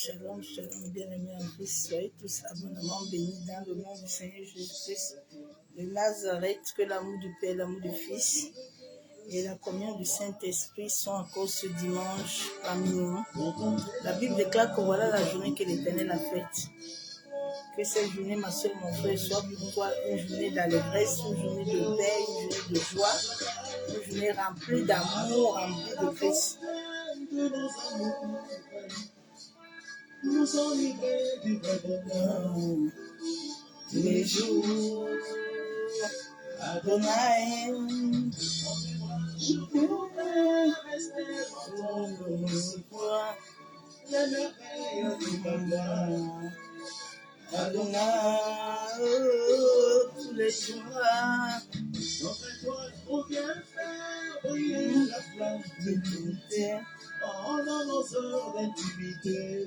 Shalom, shalom, bien-aimés en Christ, soyez tous abondamment bénis dans le nom du Seigneur Jésus-Christ de Nazareth, que l'amour du Père, l'amour du Fils et la communion du Saint-Esprit sont encore ce dimanche parmi nous. La Bible déclare que voilà la journée que l'Éternel a faite. Que cette journée, ma soeur, mon frère, soit pour toi une journée d'allégresse, une journée de paix, une journée de joie, une journée remplie d'amour, remplie de Christ. Nous sommes libérés du bonheur tous les jours. Adonai, je pourrais rester dans ton foi, la merveille du bonheur. Adonai, tous les jours. Notre étoile, on vient faire briller la flamme de l'unité. Pendant nos heures d'intimité,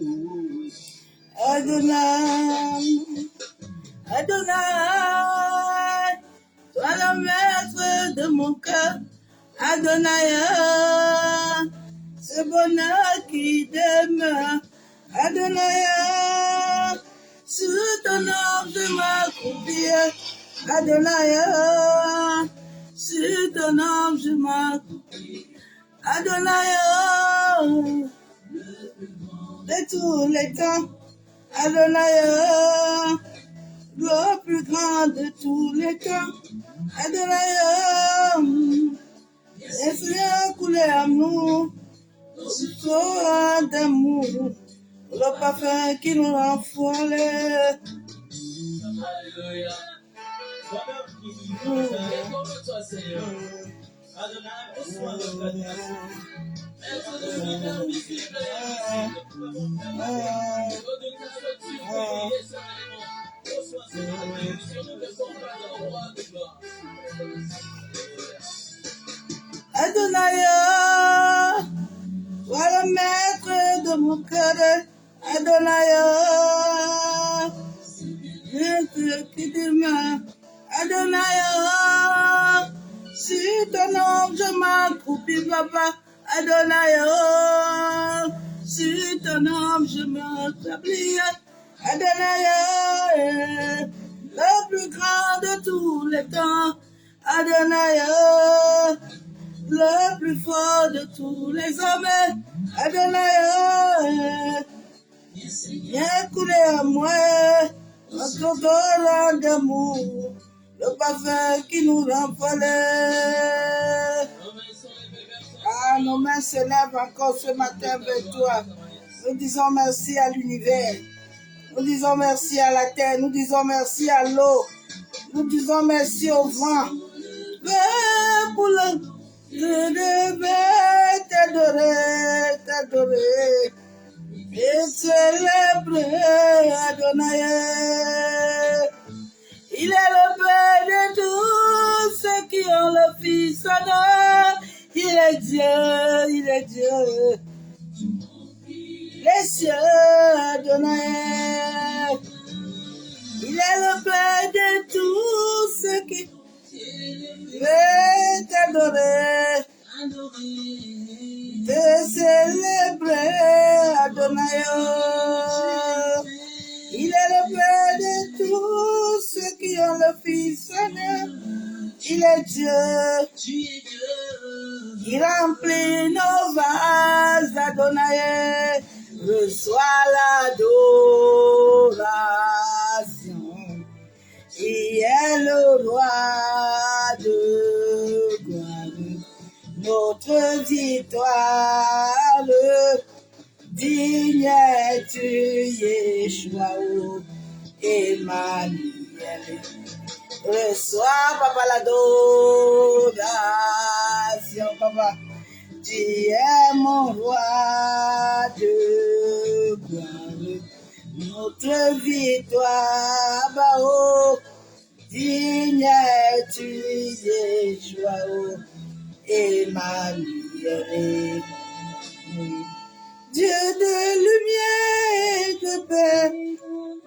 Adonai, Adonai, toi le maître de mon cœur, Adonai, ce bonheur qui demeure, Adonai, sous ton nom je m'accroupis, Adonai, sous ton nom je m'accroupis. Adonai, de tous les temps, Adonai, le plus grand de tous les temps, Adonai, laisse-le couler amour, soin d'amour, le parfum qui nous rend folles. Alléluia. Adonai, reçois notre adoration. Être de l'univers visible et invisible. Redoutable, tu es éternellement. Reçois cette adoration, nous ne sommes pas dans le roi de gloire. Adonai, toi le maître de mon cœur. Adonai, maître qui demeure. Adonai, sur ton nom je m'accroupis, papa. Adonai, sur ton nom je m'accroupis. Adonai, le plus grand de tous les temps. Adonai, le plus fort de tous les hommes. Adonai, viens couler à moi notre odeur d'amour, le parfum qui nous rend folles. Ah, nos mains se lèvent encore ce matin vers toi. Nous disons merci à l'univers. Nous disons merci à la terre. Nous disons merci à l'eau. Nous disons merci au vent. Pour le je devais t'adorer, t'adorer et célébrer Adonai. Il est le Père de tous ceux qui ont le Fils Adonai. Il est Dieu, il est Dieu. Les cieux Adonai. Il est le Père de tous ceux qui veulent t'adorer, te célébrer Adonai. Il est le Père de tous ceux qui ont le Fils Adonai. Il est Dieu. Il remplit nos vases Adonai. Reçois l'adoration. Il est le roi de gloire, notre victoire, digne es-tu Yeshua, Emmanuel. Reçois, papa, l'adoration, papa. Tu es mon roi de gloire, notre victoire, bah-oh. Digne es-tu Yeshua, Emmanuel. Dieu de lumière et de paix,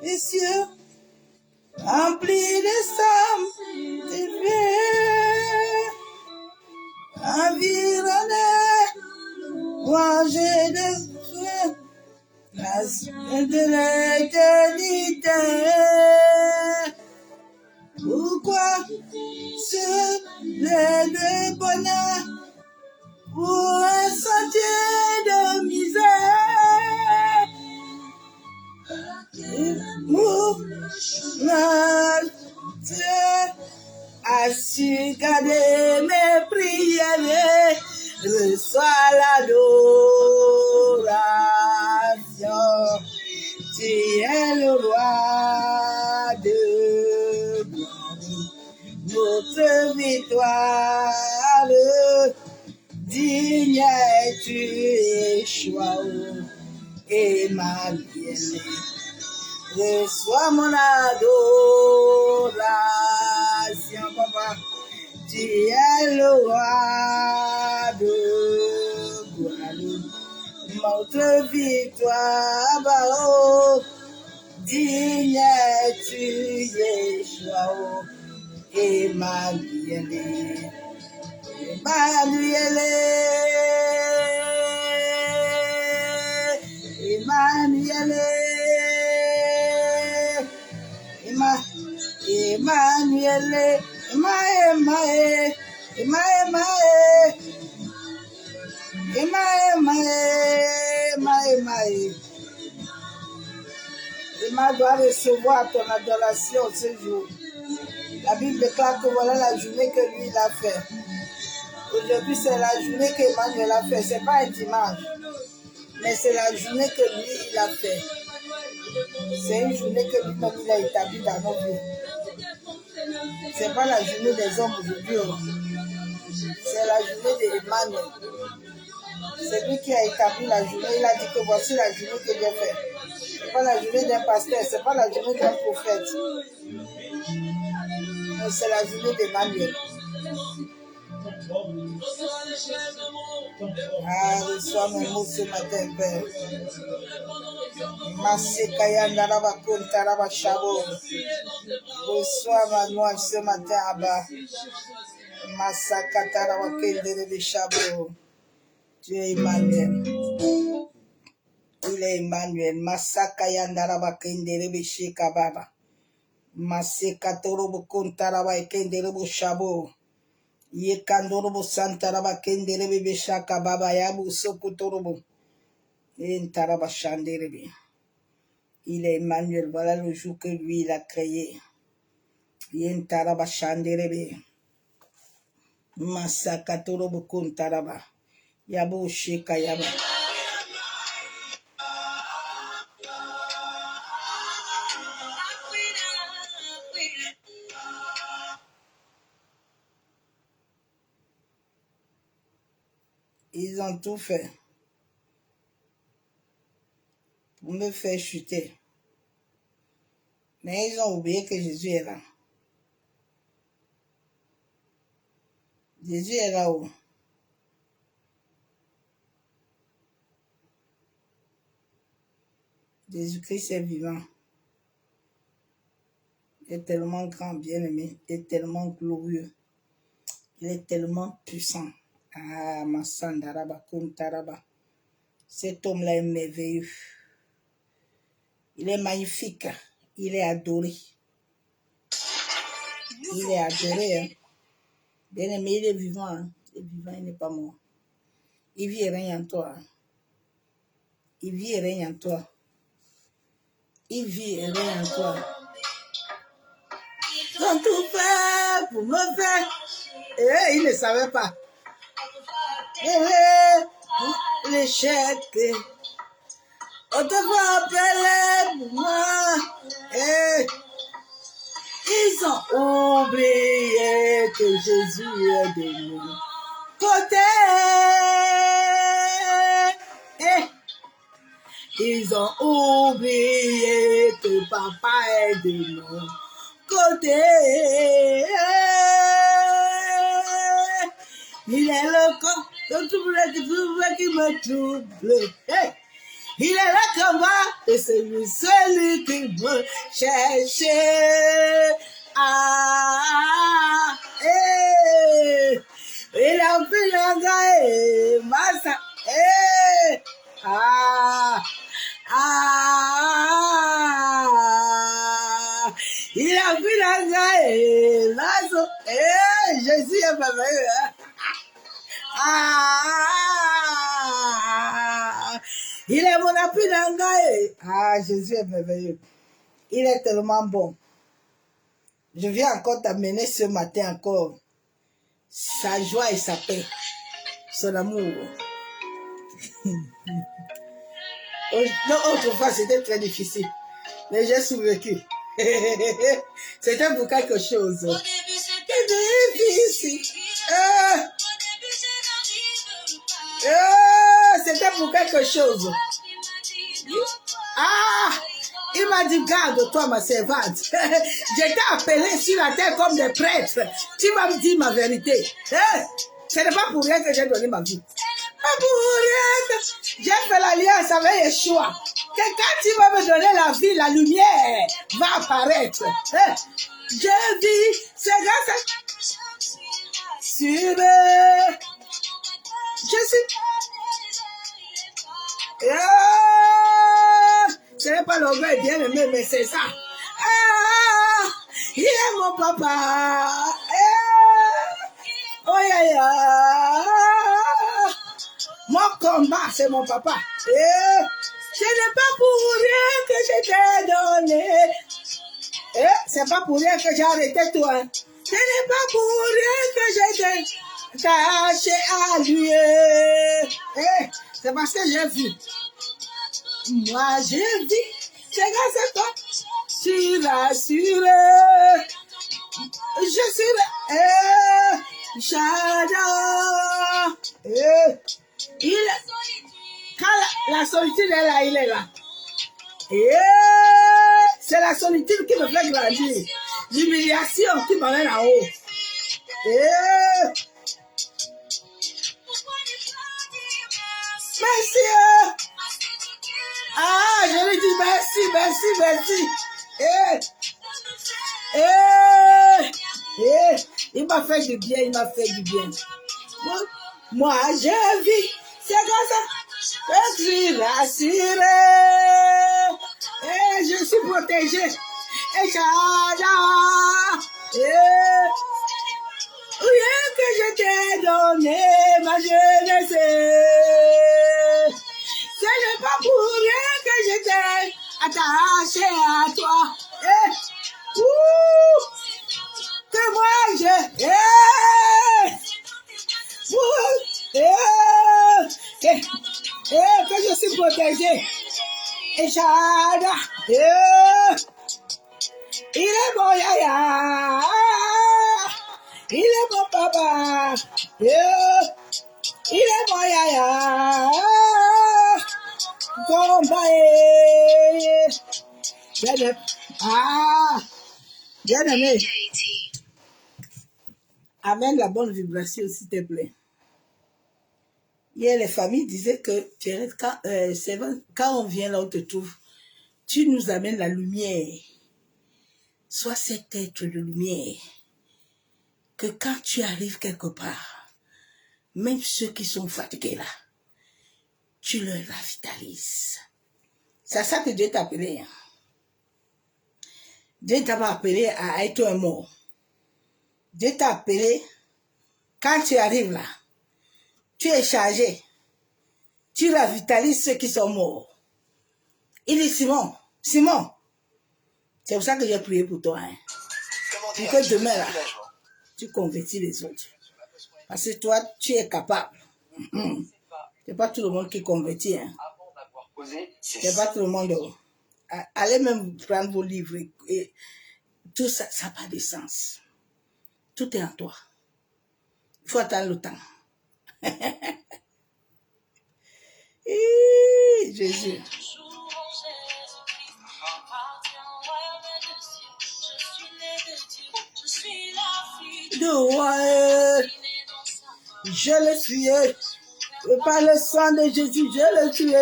les cieux remplis de sang divin, environné, rangé de feu, de l'éternité. Pourquoi se le bonheur pour un sentier de misère? Mon Dieu a su garder mes prières, reçois l'adoration. Tu es le roi de notre victoire. Digne es-tu, Yeshua, Emmanuel. Reçois mon adoration, papa. Tu es le roi de gloire. Notre victoire, oh, digne es-tu, Yeshua, Emmanuel. Emmanuel, Emmanuel, Emmanuel, Emma doit recevoir ton adoration ce jour. La Bible déclare que voilà la journée que lui il a fait. Aujourd'hui, c'est la journée qu'Emmanuel a fait. Ce n'est pas un dimanche, mais c'est la journée que lui, il a fait. C'est une journée que lui-même, il a établie dans nos vies. Ce n'est pas la journée des hommes aujourd'hui. C'est la journée d'Emmanuel. C'est lui qui a établi la journée. Il a dit que voici la journée que j'ai faite. Ce n'est pas la journée d'un pasteur, ce n'est pas la journée d'un prophète. Mais c'est la journée d'Emmanuel. Ah, reçois mes mots ce matin, Père. Reçois ma noix ce matin, Abba. Tu es Emmanuel. Il est Emmanuel. Masakayandara Kenderebe Shekababa. Masekatorobo Kontaraba Kenderebo Shabo. Yekandorobo Santaraba Kenderebe Beshaka Baba Yabu Sokotorobo. Entaraba Shanderebe. Il est Emmanuel. Voilà le jour que lui il a créé. Yentaraba Shanderebe. Masakatorobo Kontaraba. Yabu Shekayaba. Ils ont tout fait pour me faire chuter. Mais ils ont oublié que Jésus est là. Jésus est là-haut. Jésus-Christ est vivant. Il est tellement grand, bien-aimé. Il est tellement glorieux. Il est tellement puissant. Ah, ma sandaraba, kuntaraba. Cet homme-là est merveilleux. Il est magnifique. Il est adoré. Il est adoré. Hein. Bien-aimé, il est vivant. Hein. Il est vivant, il n'est pas mort. Il vit et règne en toi. Il vit et règne en toi. Il vit et règne en toi. Ils ont tout fait pour me faire. Et il ne savait pas. L'échec. On te voit appeler pour moi. Ils ont oublié que Jésus est de mon côté. Ils ont oublié que papa est de mon côté. Il est le corps de tout qui me trouble. Il est le combat de celui qui me cherchait. Ah, il a pris l'engrais, massa, est merveilleux. Hein? Ah, il est mon appui d'angaï. Ah, Jésus est merveilleux. Il est tellement bon. Je viens encore t'amener ce matin encore sa joie et sa paix, son amour. Non, autrefois, c'était très difficile. Mais j'ai survécu. C'était pour quelque chose. C'était difficile. C'était pour quelque chose. Ah! Il m'a dit, garde-toi, ma servante. J'étais appelé sur la terre comme des prêtres. Tu vas me dire ma vérité. Ce n'est pas pour rien que j'ai donné ma vie. Pas pour rien que j'ai fait l'alliance avec Yeshua. Que quand tu vas me donner la vie, la lumière va apparaître. Je vis, c'est grâce à... Sur je suis... Ce n'est pas l'orgueil bien aimé, mais c'est ça. Il est mon papa. Oh yeah, yeah. Mon combat, c'est mon papa. Ce n'est pas pour rien que je t'ai donné. C'est pas pour rien que j'ai arrêté toi. Ce n'est pas pour rien que je t'ai caché à lui. C'est parce que j'ai vu. Moi, j'ai vu. C'est grâce à toi. Tu l'assuré. Je suis là. J'adore. Il est... Quand la solitude est là, il est là. C'est la solitude qui me fait grandir. L'humiliation qui m'amène en haut. Merci. Ah, je lui dis merci, merci, merci. Il m'a fait du bien, il m'a fait du bien. Moi, je vis, c'est grâce à que tu rassuré. Je suis protégé. Et rien que je t'ai donné, ma jeunesse. Ce n'est pas pour rien que je t'ai attaché à toi. Que moi je... que je suis protégé. Et Chada, il est mon yaya, il est mon papa, il est mon yaya, bien aimé. Amène la bonne vibration, s'il te plaît. Hier, les familles disaient que quand on vient là, on te trouve, tu nous amènes la lumière. Sois cet être de lumière. Que quand tu arrives quelque part, même ceux qui sont fatigués là, tu leur ravitalises. C'est à ça que Dieu t'a appelé. Hein. Dieu t'a pas appelé à être un mort. Dieu t'a appelé, quand tu arrives là, tu es chargé. Tu ravitalises ceux qui sont morts. Il dit, Simon, c'est pour ça que j'ai prié pour toi. Hein. Pour que demain, là, tu convertis les autres. Parce que toi, tu es capable. C'est pas tout le monde qui convertit. Hein. C'est pas tout le monde. Allez même prendre vos livres. Et tout ça, ça n'a pas de sens. Tout est en toi. Il faut attendre le temps. Jésus. Je le suis. Par le sang de Jésus, je le suis.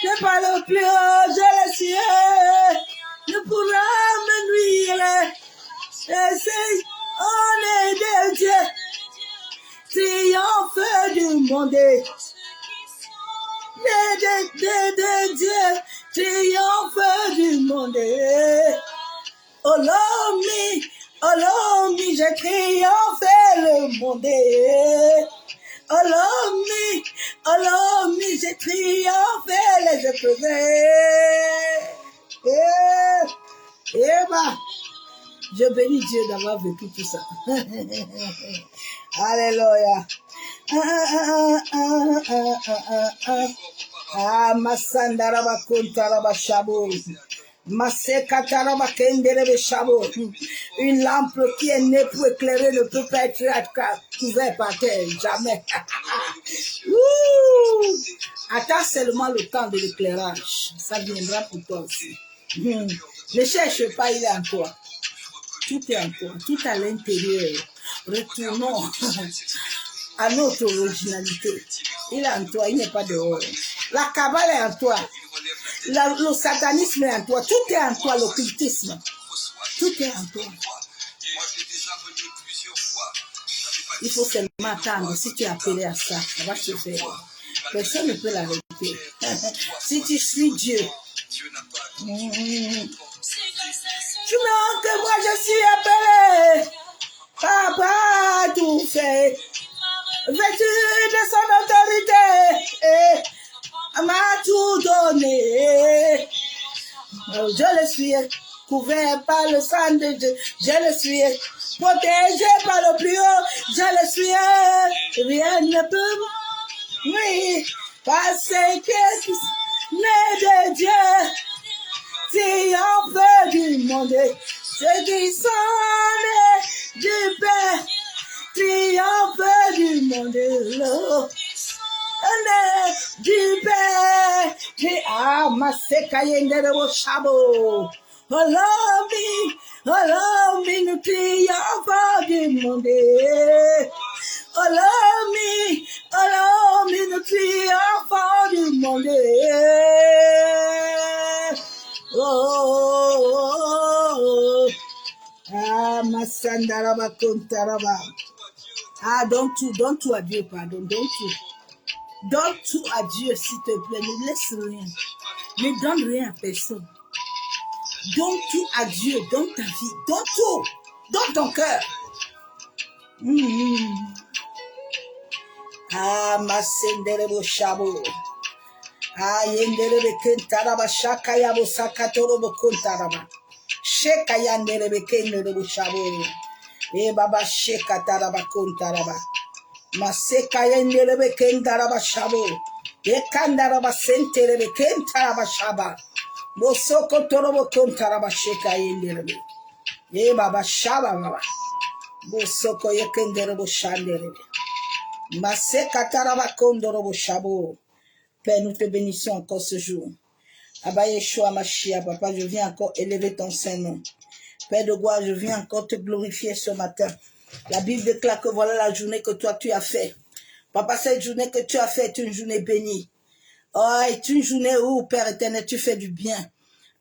Je par le plus haut, je le suis. Ne pourra me nuire. On est de Dieu. Triomphe du monde. De Dieu. Triomphe du monde. Olomi, Olomi, j'ai triomphé le monde. Olomi, j'ai triomphé les épreuves. Bah, je bénis Dieu d'avoir vécu tout ça. Alléluia. Masandaraba kontaraba shabo. Masekataraba kenderebe shabo. Une lampe qui est née pour éclairer ne peut pas être couverte par terre. Jamais. Attends seulement le temps de l'éclairage. Ça viendra pour toi aussi. Ne cherche pas, il est en toi. Tout est en toi. Tout à l'intérieur. Retournons à notre originalité. Il est en toi, il n'est pas dehors. La cabale est en toi. Le satanisme est en toi. Tout est en toi, l'occultisme. Tout est en toi. Il faut seulement attendre. Si tu es appelé à ça, ça va se faire. Personne ne peut l'arrêter. Si tu suis Dieu. Tu me que moi je suis appelé. Papa tout fait. Vêtu de son autorité, m'a tout donné. Je le suis couvert par le sang de Dieu. Je le suis protégé par le plus haut. Je le suis. Rien ne peut, oui, parce que né de Dieu, triomphe du monde. Ceux qui sont nés du Père, triomphe du monde. Du Père, Massekayendero Shabo. Olomi, nous triomphe du monde. Olomi, nous triomphe du monde. Masandaraba kontaraba. Donne tout à Dieu, pardon, donne tout. Donne tout à Dieu, s'il te plaît, ne laisse rien. Ne donne rien à personne. Donne tout à Dieu, donne ta vie, donne tout. Donne ton cœur. Masenderebo shabo. Yenderebe kentaraba shakayabo sakatorobo kontaraba. Shekayanderebe kenderebo shabo. Baba shekataraba kontaraba. Masekayenderebe kentaraba shabo. Ekandaraba senterebe kentaraba shaba. Bosoko torobo kontaraba shekayenderebe. Baba shaba baba. Bosoko yekenderebo shanderebe. Masekataraba kondorobo shabo. Père, nous te bénissons encore ce jour. Abba Yeshua Mashiach, papa, je viens encore élever ton Saint-Nom. Père de gloire, je viens encore te glorifier ce matin. La Bible déclare que voilà la journée que toi tu as fait. Papa, cette journée que tu as fait est une journée bénie. Oh, est une journée où, Père éternel, tu fais du bien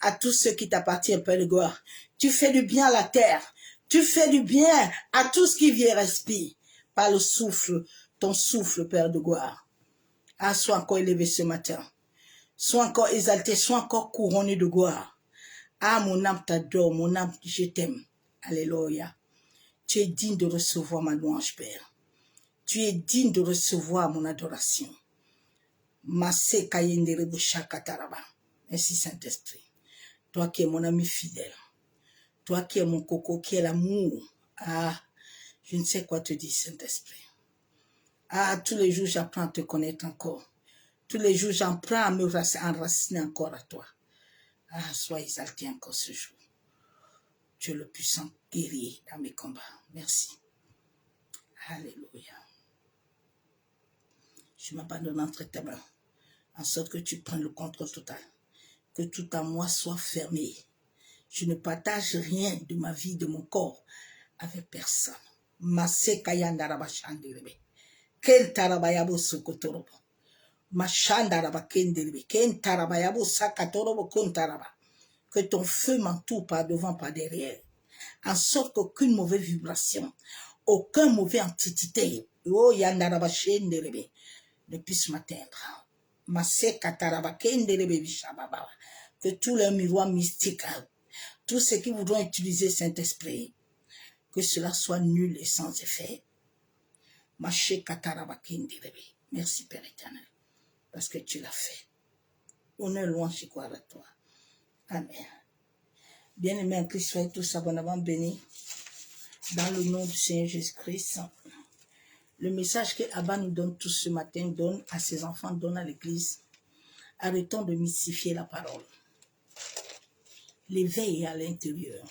à tous ceux qui t'appartiennent, Père de gloire. Tu fais du bien à la terre. Tu fais du bien à tout ce qui vient respire. Par le souffle, ton souffle, Père de gloire. Sois encore élevé ce matin. Sois encore exalté, sois encore couronné de gloire. Mon âme t'adore, mon âme, je t'aime. Alléluia. Tu es digne de recevoir ma louange, Père. Tu es digne de recevoir mon adoration. Merci, Saint-Esprit. Toi qui es mon ami fidèle. Toi qui es mon coco, qui est l'amour. Je ne sais quoi te dire, Saint-Esprit. Tous les jours, j'apprends à te connaître encore. Tous les jours, j'apprends à me enraciner encore à toi. Sois exalté encore ce jour. Tu es le puissant guerrier dans mes combats. Merci. Alléluia. Je m'abandonne entre tes mains, en sorte que tu prennes le contrôle total. Que tout à moi soit fermé. Je ne partage rien de ma vie, de mon corps, avec personne. Masé kayandaraba shanderebe. Ken tarabayabo sokotorobo. Mashandaraba kenderebe. Ken tarabayabo sakatorobo kontaraba. Que ton feu m'entoure par devant, par derrière. En sorte qu'aucune mauvaise vibration, aucun mauvais entité, oh yandaraba shenderebe, ne puisse m'atteindre. Masé kataraba kenderebe bishababa. Que tous les miroirs mystiques, tous ceux qui voudront utiliser Saint-Esprit, que cela soit nul et sans effet. Merci Père éternel, parce que tu l'as fait. Honneur, louange et gloire à toi. Amen. Bien-aimés en Christ, soyez tous abondamment bénis dans le nom du Seigneur Jésus-Christ. Le message que Abba nous donne tous ce matin, donne à ses enfants, donne à l'Église. Arrêtons de mystifier la parole. L'éveil est à l'intérieur.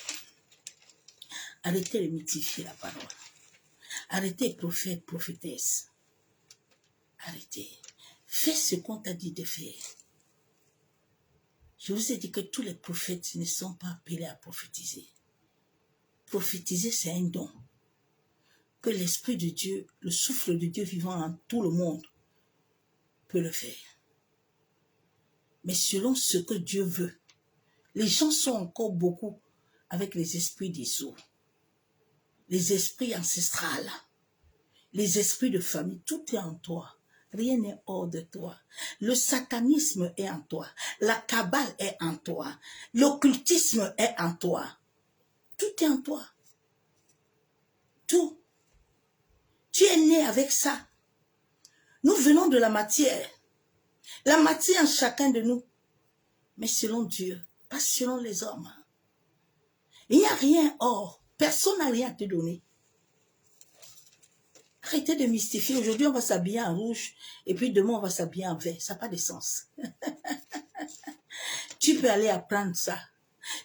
Arrêtez de mystifier la parole. Arrêtez, prophète, prophétesse. Arrêtez. Fais ce qu'on t'a dit de faire. Je vous ai dit que tous les prophètes ne sont pas appelés à prophétiser. Prophétiser, c'est un don. Que l'Esprit de Dieu, le souffle de Dieu vivant en tout le monde, peut le faire. Mais selon ce que Dieu veut. Les gens sont encore beaucoup avec les esprits dissous, les esprits ancestrales, les esprits de famille. Tout est en toi. Rien n'est hors de toi. Le satanisme est en toi. La cabale est en toi. L'occultisme est en toi. Tout est en toi. Tout. Tu es né avec ça. Nous venons de la matière. La matière en chacun de nous. Mais selon Dieu, pas selon les hommes. Il n'y a rien hors. Personne n'a rien à te donner. Arrêtez de mystifier. Aujourd'hui, on va s'habiller en rouge. Et puis demain, on va s'habiller en vert. Ça n'a pas de sens. Tu peux aller apprendre ça.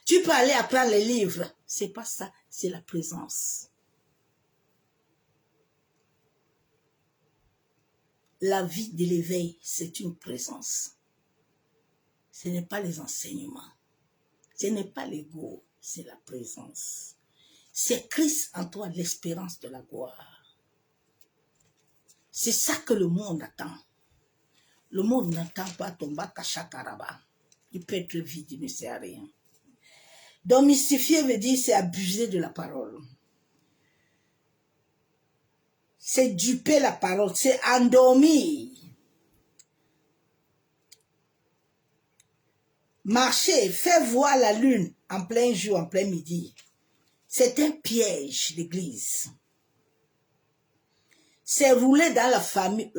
Tu peux aller apprendre les livres. C'est pas ça. C'est la présence. La vie de l'éveil, c'est une présence. Ce n'est pas les enseignements. Ce n'est pas l'ego. C'est la présence. C'est Christ en toi, l'espérance de la gloire. C'est ça que le monde attend. Le monde n'attend pas ton bakachakaraba. Il peut être vide, il ne sert à rien. Donc mystifier veut dire c'est abuser de la parole. C'est duper la parole, c'est endormir. Marcher, faire voir la lune en plein jour, en plein midi. C'est un piège, l'église. C'est rouler dans la famille,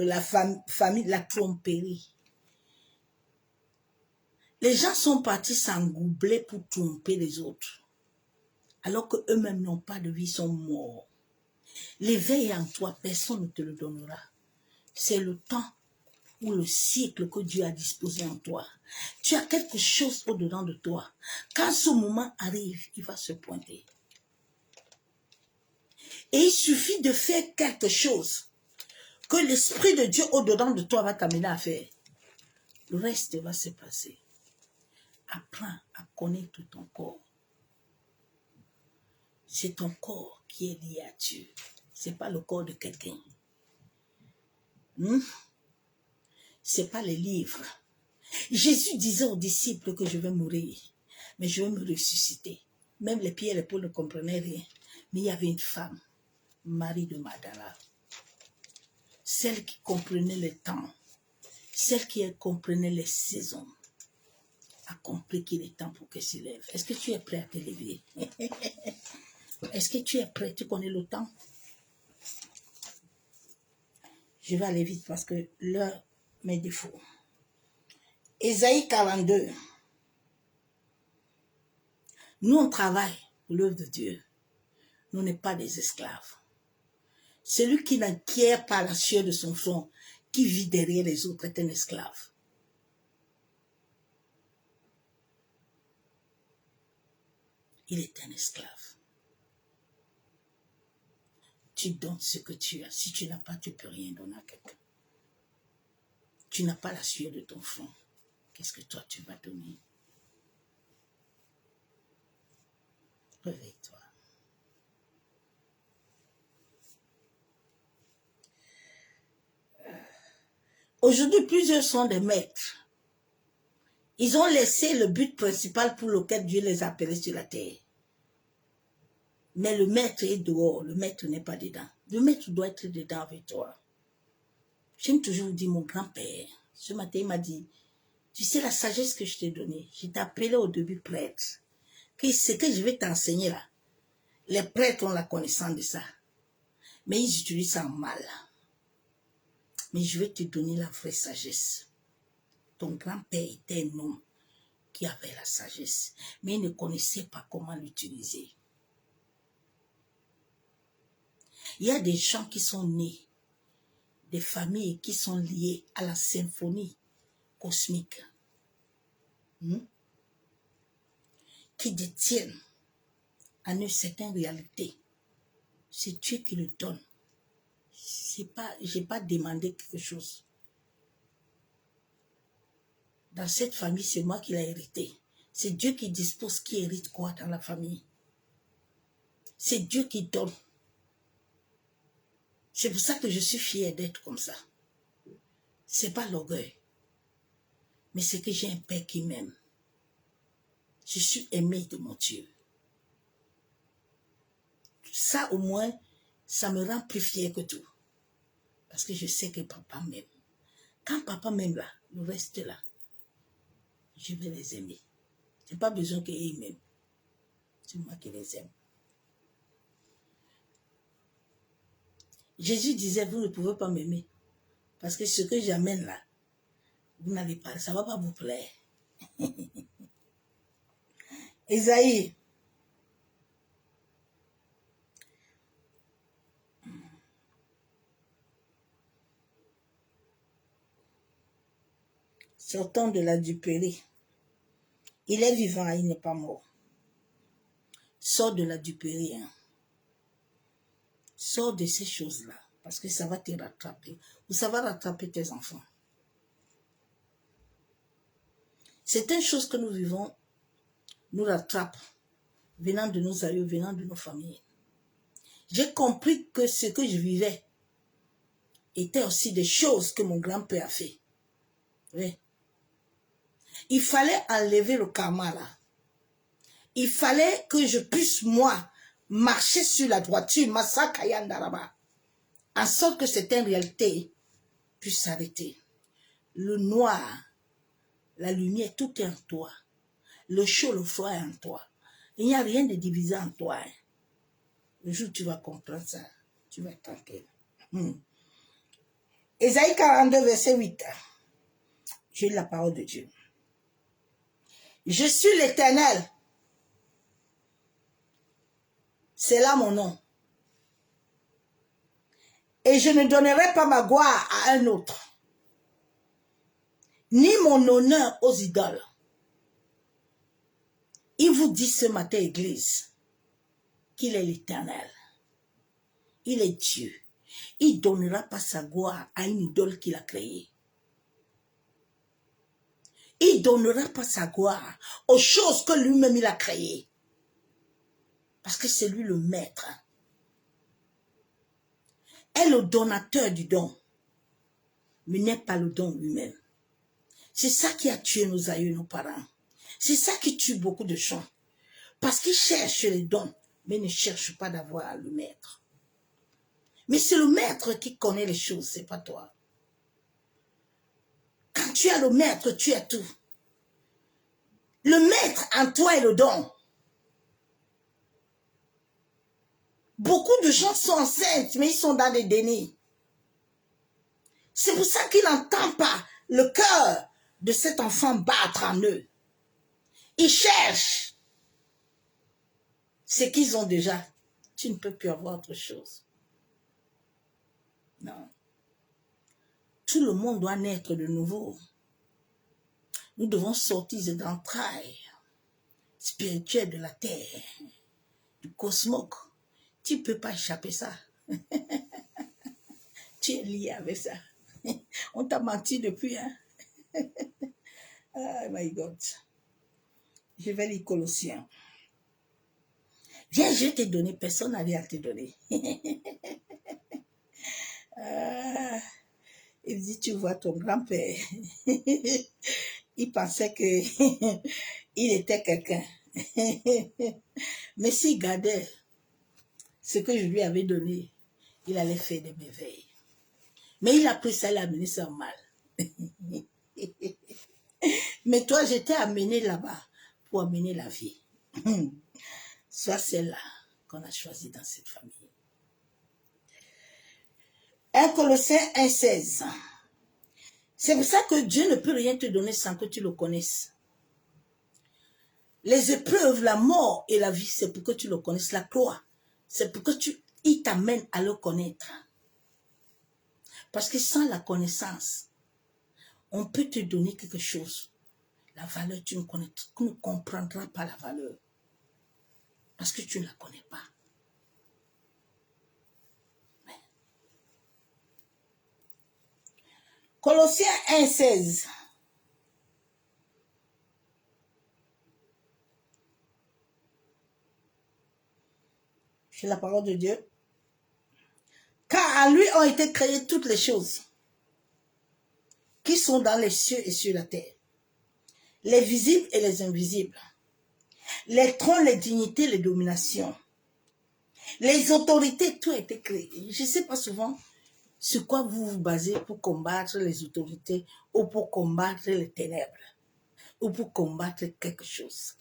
la tromperie. Les gens sont partis s'engoubler pour tromper les autres. Alors qu'eux-mêmes n'ont pas de vie, sont morts. L'éveil en toi, personne ne te le donnera. C'est le temps ou le cycle que Dieu a disposé en toi. Tu as quelque chose au-dedans de toi. Quand ce moment arrive, il va se pointer. Et il suffit de faire quelque chose que l'Esprit de Dieu au-dedans de toi va t'amener à faire. Le reste va se passer. Apprends à connaître ton corps. C'est ton corps qui est lié à Dieu. Ce n'est pas le corps de quelqu'un. Ce n'est pas les livres. Jésus disait aux disciples que je vais mourir, mais je vais me ressusciter. Même les pieds et les peaux ne comprenaient rien. Mais il y avait une femme, Marie de Magdala, celle qui comprenait le temps, celle qui comprenait les saisons, a compris qu'il est temps pour qu'elle se lève. Est-ce que tu es prêt à te lever? Est-ce que tu es prêt? Tu connais le temps? Je vais aller vite parce que l'heure m'est défaut. Ésaïe 42. Nous, on travaille pour l'œuvre de Dieu. Nous n'est pas des esclaves. Celui qui n'acquiert pas la sueur de son front, qui vit derrière les autres, est un esclave. Il est un esclave. Tu donnes ce que tu as. Si tu n'as pas, tu ne peux rien donner à quelqu'un. Tu n'as pas la sueur de ton front. Qu'est-ce que toi, tu vas donner? Réveille-toi. Aujourd'hui, plusieurs sont des maîtres. Ils ont laissé le but principal pour lequel Dieu les a appelés sur la terre. Mais le maître est dehors, le maître n'est pas dedans. Le maître doit être dedans avec toi. J'aime toujours dire mon grand-père. Ce matin, il m'a dit, tu sais la sagesse que je t'ai donnée, je t'ai appelé au début prêtre. Que ce que je vais t'enseigner là, Les prêtres ont la connaissance de ça. Mais ils utilisent ça en mal. Mais je vais te donner la vraie sagesse. Ton grand-père était un homme qui avait la sagesse. Mais il ne connaissait pas comment l'utiliser. Il y a des gens qui sont nés, des familles qui sont liées à la symphonie cosmique. Qui détiennent en eux certaines réalités. C'est Dieu qui le donne. Je n'ai pas demandé quelque chose. Dans cette famille, c'est moi qui l'ai hérité. C'est Dieu qui dispose qui hérite quoi dans la famille. C'est Dieu qui donne. C'est pour ça que je suis fière d'être comme ça. C'est pas l'orgueil. Mais c'est que j'ai un père qui m'aime. Je suis aimée de mon Dieu. Ça, au moins, ça me rend plus fière que tout. Parce que je sais que papa m'aime. Quand papa m'aime là, le reste là, je vais les aimer. Je n'ai pas besoin qu'ils m'aiment. C'est moi qui les aime. Jésus disait, vous ne pouvez pas m'aimer. Parce que ce que j'amène là, vous n'allez pas, ça ne va pas vous plaire. Esaïe. Sortons de la duperie. Il est vivant, il n'est pas mort. Sors de la duperie. Hein. Sors de ces choses-là. Parce que ça va te rattraper. Ou ça va rattraper tes enfants. Certaines choses que nous vivons nous rattrapent. Venant de nos aïeux, venant de nos familles. J'ai compris que ce que je vivais était aussi des choses que mon grand-père a fait. Oui. Il fallait enlever le karma là. Il fallait que je puisse, moi, marcher sur la droiture, Masakayandaraba, en sorte que certaines réalités puissent s'arrêter. Le noir, la lumière, tout est en toi. Le chaud, le froid est en toi. Il n'y a rien de divisé en toi. Hein. Le jour où tu vas comprendre ça, tu vas être tranquille. Ésaïe 42, verset 8. J'ai la parole de Dieu. Je suis l'Éternel. C'est là mon nom. Et je ne donnerai pas ma gloire à un autre, ni mon honneur aux idoles. Il vous dit ce matin, Église, qu'il est l'Éternel. Il est Dieu. Il ne donnera pas sa gloire à une idole qu'il a créée. Il ne donnera pas sa gloire aux choses que lui-même il a créées. Parce que c'est lui le maître. Est le donateur du don, mais n'est pas le don lui-même. C'est ça qui a tué nos aïeux, nos parents. C'est ça qui tue beaucoup de gens. Parce qu'ils cherchent les dons, mais ne cherchent pas d'avoir le maître. Mais c'est le maître qui connaît les choses, c'est pas toi. Quand tu as le maître, tu as tout. Le maître en toi est le don. Beaucoup de gens sont enceintes, mais ils sont dans des dénis. C'est pour ça qu'ils n'entendent pas le cœur de cet enfant battre en eux. Ils cherchent ce qu'ils ont déjà. Tu ne peux plus avoir autre chose. Non. Tout le monde doit naître de nouveau. Nous devons sortir des entrailles spirituelles de la terre, du cosmos. Tu ne peux pas échapper ça. Tu es lié avec ça. On t'a menti depuis, hein? Oh my God. Je vais lire Colossiens. Viens, je vais te donner. Personne n'a rien à te donner. Il dit, tu vois ton grand-père. Il pensait que il était quelqu'un. Mais s'il gardait ce que je lui avais donné, il allait faire des merveilles. Mais il a pris ça, il a amené ça en mal. Mais toi, je t'ai amené là-bas pour amener la vie. Sois celle-là. qu'on a choisi dans cette famille. 1 Colossiens 1,16. C'est pour ça que Dieu ne peut rien te donner sans que tu le connaisses. Les épreuves, la mort et la vie, c'est pour que tu le connaisses. La croix, c'est pour que il t'amène à le connaître. Parce que sans la connaissance, on peut te donner quelque chose. La valeur, tu ne comprendras pas la valeur. Parce que tu ne la connais pas. Colossiens 1,16. C'est la parole de Dieu. Car à lui ont été créées toutes les choses qui sont dans les cieux et sur la terre. Les visibles et les invisibles. Les trônes, les dignités, les dominations. Les autorités, tout a été créé. Je ne sais pas souvent sur quoi vous vous basez pour combattre les autorités ou pour combattre les ténèbres ou pour combattre quelque chose.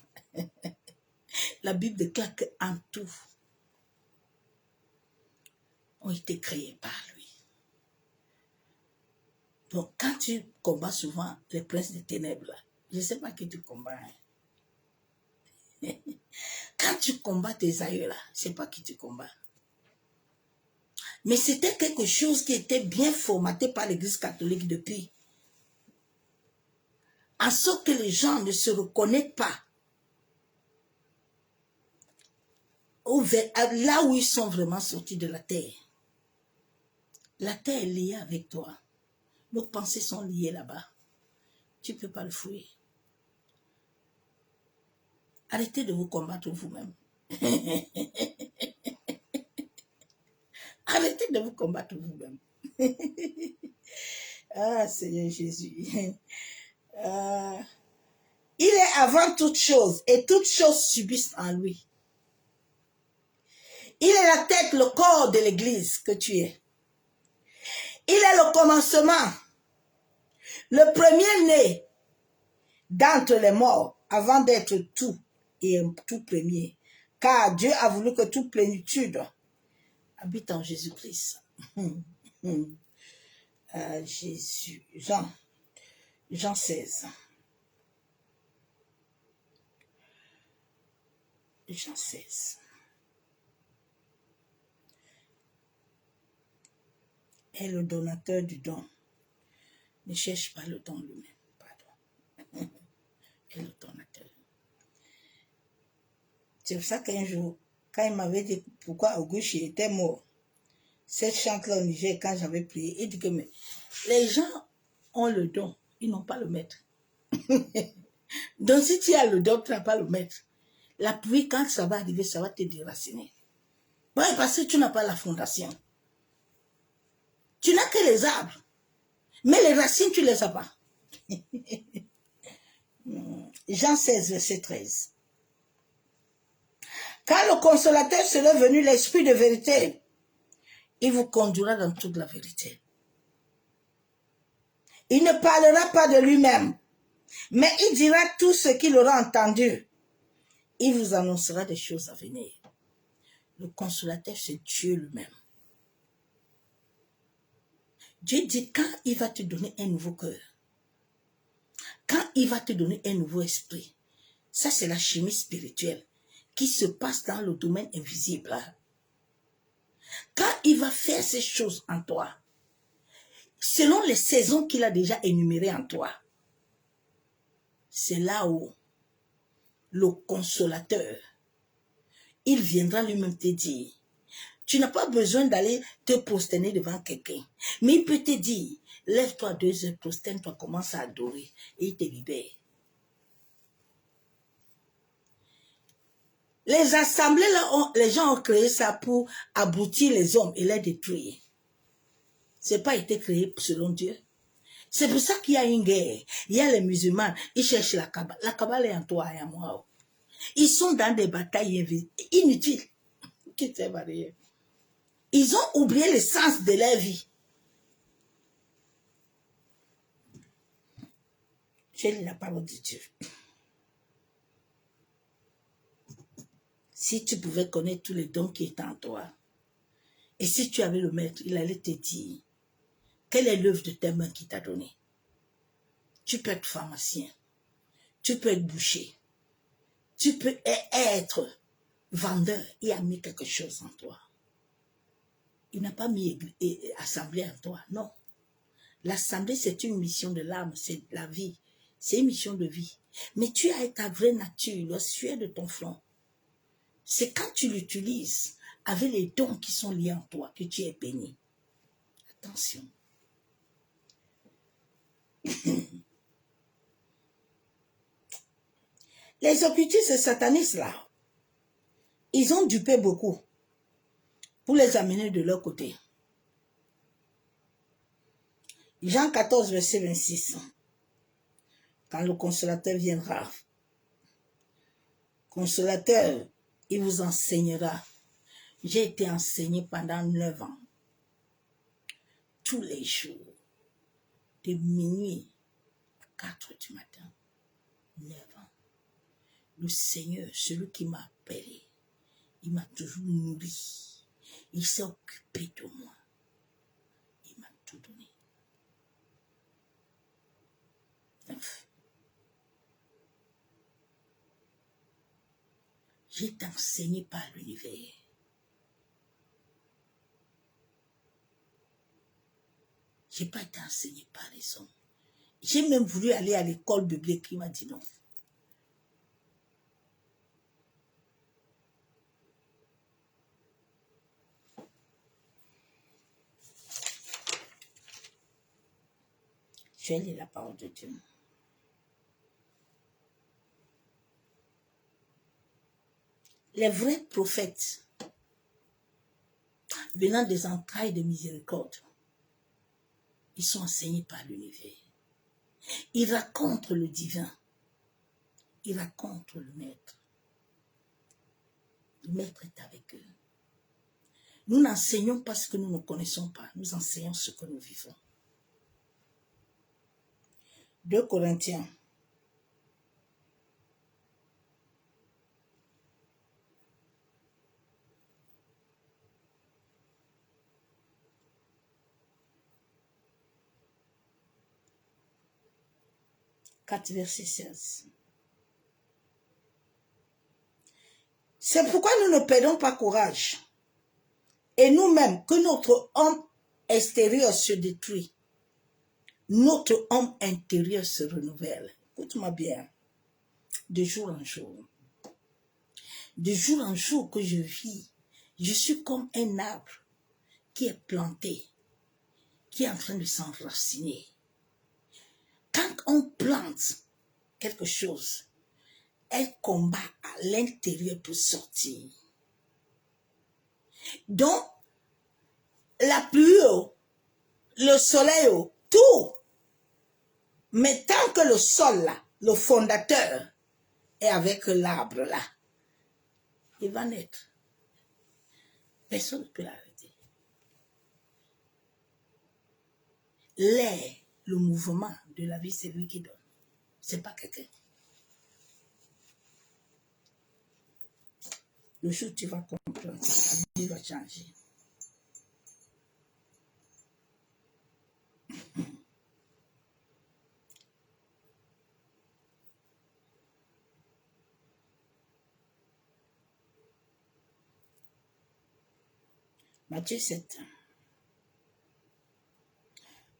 La Bible déclare qu'en tout, ont été créés par lui. Donc, quand tu combats souvent les princes des ténèbres, je ne sais pas qui tu combats. Hein. Quand tu combats tes aïeux là, je ne sais pas qui tu combats. Mais c'était quelque chose qui était bien formaté par l'Église catholique depuis. En sorte que les gens ne se reconnaissent pas. Là où ils sont vraiment sortis de la terre. La terre est liée avec toi. Nos pensées sont liées là-bas. Tu ne peux pas le fouiller. Arrêtez de vous combattre vous-même. Arrêtez de vous combattre vous-même. Ah, Seigneur Jésus. Il est avant toute chose et toutes choses subsistent en lui. Il est la tête, le corps de l'Église que tu es. Il est le commencement, le premier-né d'entre les morts avant d'être tout et un tout premier. Car Dieu a voulu que toute plénitude habite en Jésus-Christ. Jésus, Jean 16. Jean 16. Est le donateur du don. Ne cherche pas le don lui-même. Pardon. Est le donateur. C'est pour ça qu'un jour, quand il m'avait dit pourquoi Auguste était mort, cette chante-là au Niger, quand j'avais prié, il dit que mais, les gens ont le don, ils n'ont pas le maître. Donc si tu as le don, tu n'as pas le maître. La pluie, quand ça va arriver, ça va te déraciner. Oui, parce que tu n'as pas la fondation. Tu n'as que les arbres. Mais les racines, tu ne les as pas. Jean 16, verset 13. Quand le consolateur sera venu, l'esprit de vérité, il vous conduira dans toute la vérité. Il ne parlera pas de lui-même, mais il dira tout ce qu'il aura entendu. Il vous annoncera des choses à venir. Le consolateur, c'est Dieu lui-même. Dieu dit quand il va te donner un nouveau cœur, quand il va te donner un nouveau esprit, ça c'est la chimie spirituelle qui se passe dans le domaine invisible. Quand il va faire ces choses en toi, selon les saisons qu'il a déjà énumérées en toi, c'est là où le consolateur, il viendra lui-même te dire, tu n'as pas besoin d'aller te prosterner devant quelqu'un, mais il peut te dire, lève-toi 2 heures, prosterne-toi, commence à adorer, et il te libère. Les assemblées, là, les gens ont créé ça pour abrutir les hommes et les détruire. Ce n'est pas été créé selon Dieu. C'est pour ça qu'il y a une guerre. Il y a les musulmans, ils cherchent la Kabbale. La Kabbale est en toi et en moi. Ils sont dans des batailles inutiles. Ils ont oublié le sens de leur vie. J'ai lu la parole de Dieu. Si tu pouvais connaître tous les dons qui étaient en toi, et si tu avais le maître, il allait te dire, quelle est l'œuvre de tes mains qui t'a donné? Tu peux être pharmacien, tu peux être boucher, tu peux être vendeur. Il a mis quelque chose en toi. Il n'a pas mis assemblée en toi, non. L'assemblée, c'est une mission de l'âme, c'est la vie. C'est une mission de vie. Mais tu as ta vraie nature, le sueur de ton front. C'est quand tu l'utilises avec les dons qui sont liés en toi que tu es béni. Attention. Les occultistes satanistes là, ils ont dupé beaucoup pour les amener de leur côté. Jean 14, verset 26. Quand le consolateur viendra, consolateur, il vous enseignera. J'ai été enseigné pendant 9 ans. Tous les jours, de minuit à 4 du matin. 9 ans. Le Seigneur, celui qui m'a appelé, il m'a toujours nourri. Il s'est occupé de moi. Il m'a tout donné. J'ai été enseigné par l'univers. Je n'ai pas été enseigné par les hommes. J'ai même voulu aller à l'école biblique. Il m'a dit non. Je vais lire la parole de Dieu. Les vrais prophètes venant des entrailles de miséricorde, ils sont enseignés par l'univers. Ils racontent le divin. Ils racontent le maître. Le maître est avec eux. Nous n'enseignons pas ce que nous ne connaissons pas. Nous enseignons ce que nous vivons. 2 Corinthiens. Verset 16. C'est pourquoi nous ne perdons pas courage. Et nous-mêmes, que notre homme extérieur se détruit, notre homme intérieur se renouvelle. Écoute-moi bien. De jour en jour. De jour en jour que je vis, je suis comme un arbre qui est planté, qui est en train de s'enraciner. Quand on plante quelque chose, elle combat à l'intérieur pour sortir. Donc, la pluie, le soleil, tout. Mais tant que le sol là, le fondateur est avec l'arbre là, il va naître. Personne ne peut l'arrêter. L'air, le mouvement de la vie, c'est lui qui donne. C'est pas quelqu'un. Le jour où tu vas comprendre, ta vie va changer. Matthieu 7,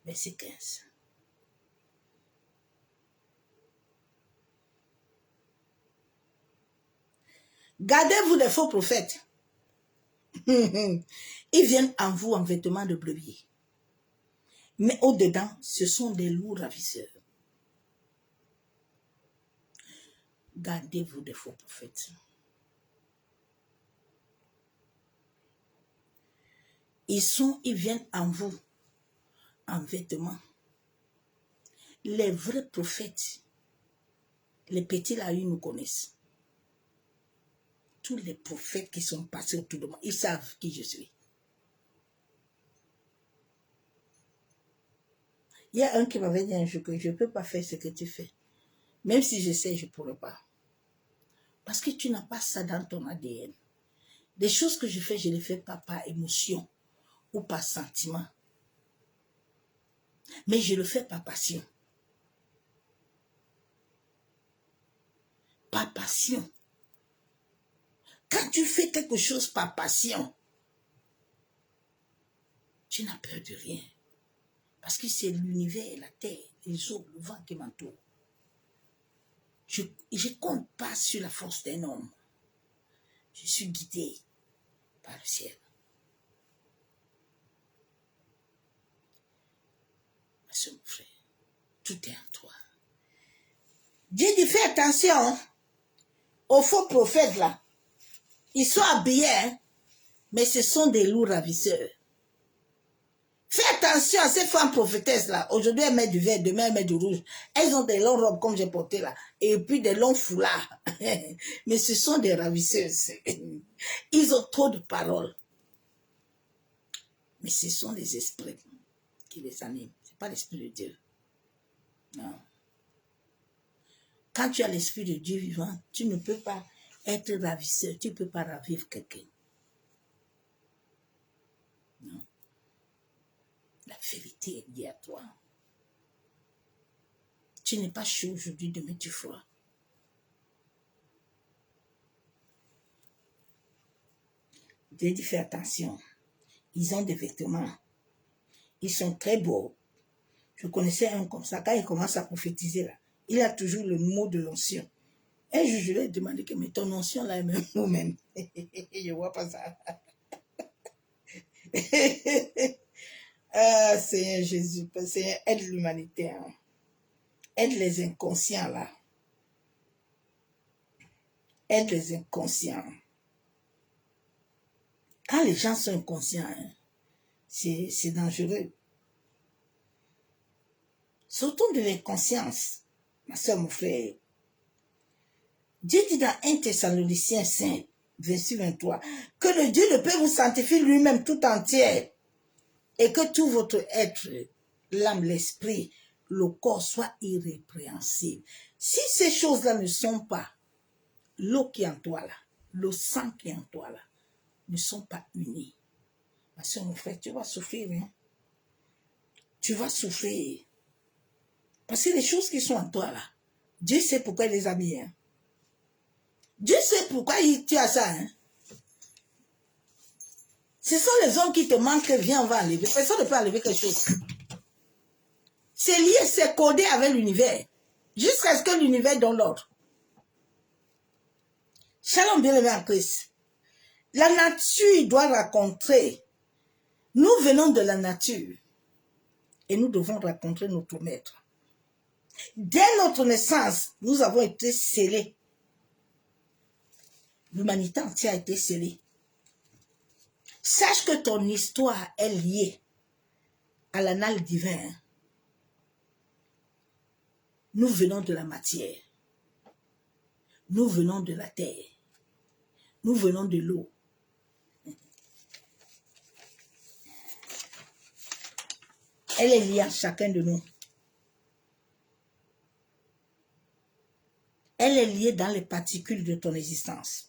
verset 15. Gardez-vous des faux prophètes. Ils viennent en vous en vêtements de brebis. Mais au-dedans, ce sont des loups ravisseurs. Gardez-vous des faux prophètes. Ils viennent en vous en vêtements. Les vrais prophètes, les petits là, ils nous connaissent. Tous les prophètes qui sont passés autour de moi, ils savent qui je suis. Il y a un qui m'avait dit un jour que je ne peux pas faire ce que tu fais. Même si je sais, je ne pourrais pas. Parce que tu n'as pas ça dans ton ADN. Des choses que je fais, je les fais pas par émotion ou par sentiment. Mais je le fais par passion. Par passion. Quand tu fais quelque chose par passion, tu n'as peur de rien. Parce que c'est l'univers, la terre, les eaux, le vent qui m'entoure. Je ne compte pas sur la force d'un homme. Je suis guidé par le ciel. Ma soeur, mon frère, tout est en toi. Dieu dit, fais attention aux faux prophètes là. Ils sont habillés, hein, mais ce sont des loups ravisseurs. Fais attention à ces femmes prophétesses là. Aujourd'hui, elles mettent du vert, demain, elles mettent du rouge. Elles ont des longues robes comme j'ai porté là. Et puis des longs foulards. Mais ce sont des ravisseuses. Ils ont trop de paroles. Mais ce sont les esprits qui les animent. Ce n'est pas l'esprit de Dieu. Non. Quand tu as l'esprit de Dieu vivant, tu ne peux pas être ravisseur. Tu ne peux pas ravivre quelqu'un. Non. La vérité est liée à toi. Tu n'es pas chaud aujourd'hui, demain tu feras. Dieu dit, fais attention. Ils ont des vêtements. Ils sont très beaux. Je connaissais un comme ça. Quand il commence à prophétiser, là, il a toujours le mot de l'onction. Et je lui ai demandé que mais ton onction là est même mot même. Je vois pas ça. Ah, Seigneur Jésus, Seigneur, aide l'humanité. Hein. Aide les inconscients là. Aide les inconscients. Quand les gens sont inconscients, hein, c'est dangereux. Surtout de l'inconscience, ma soeur, mon frère. Dieu dit dans 1 Thessaloniciens 5, verset 23, que le Dieu de paix vous sanctifie lui-même tout entier et que tout votre être, l'âme, l'esprit, le corps soit irrépréhensible. Si ces choses-là ne sont pas, l'eau qui est en toi là, le sang qui est en toi là, ne sont pas unis. Ma soeur, mon frère, tu vas souffrir. Hein? Tu vas souffrir. Parce que les choses qui sont en toi là, Dieu sait pourquoi il les a mis. Hein? Dieu sait pourquoi tu as ça. Hein? Ce sont les hommes qui te manquent, viens, on va enlever. Personne ne peut enlever quelque chose. C'est lié, c'est codé avec l'univers. Jusqu'à ce que l'univers donne l'ordre. Shalom, bien-aimé en Christ. La nature doit rencontrer. Nous venons de la nature. Et nous devons rencontrer notre maître. Dès notre naissance, nous avons été scellés. L'humanité entière a été scellée. Sache que ton histoire est liée à l'anal divin. Nous venons de la matière. Nous venons de la terre. Nous venons de l'eau. Elle est liée à chacun de nous. Elle est liée dans les particules de ton existence.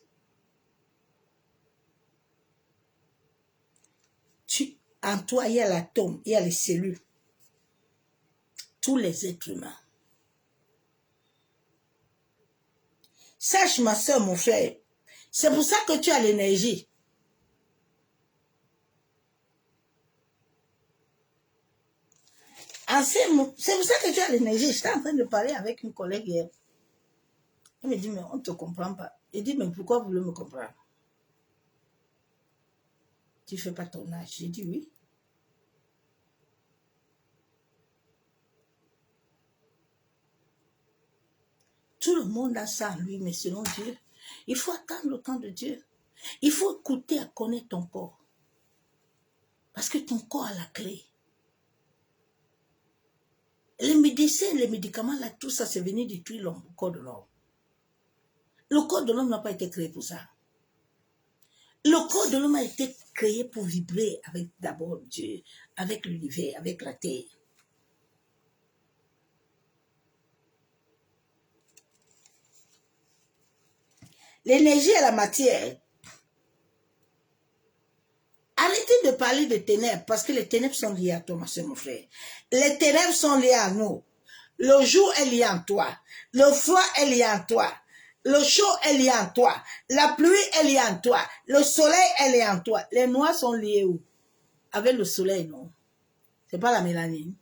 En toi, il y a l'atome, il y a les cellules. Tous les êtres humains. Sache, ma soeur, mon frère, c'est pour ça que tu as l'énergie. C'est pour ça que tu as l'énergie. J'étais en train de parler avec une collègue hier. Elle me dit, mais on ne te comprend pas. Elle dit, mais pourquoi vous voulez me comprendre? Tu ne fais pas ton âge. J'ai dit oui. Tout le monde a ça en lui, mais selon Dieu, il faut attendre le temps de Dieu. Il faut écouter à connaître ton corps. Parce que ton corps a la clé. Les médecins, les médicaments, là, tout ça, c'est venu détruire le corps de l'homme. Le corps de l'homme n'a pas été créé pour ça. Le corps de l'homme a été créé pour vibrer avec d'abord Dieu, avec l'univers, avec la terre. L'énergie et la matière. Arrêtez de parler de ténèbres parce que les ténèbres sont liées à toi, ma soeur, mon frère. Les ténèbres sont liées à nous. Le jour est lié en toi. Le froid est lié en toi. Le chaud est lié en toi. La pluie est liée en toi. Le soleil est lié en toi. Les noirs sont liés où? Avec le soleil, non. C'est pas la mélanine.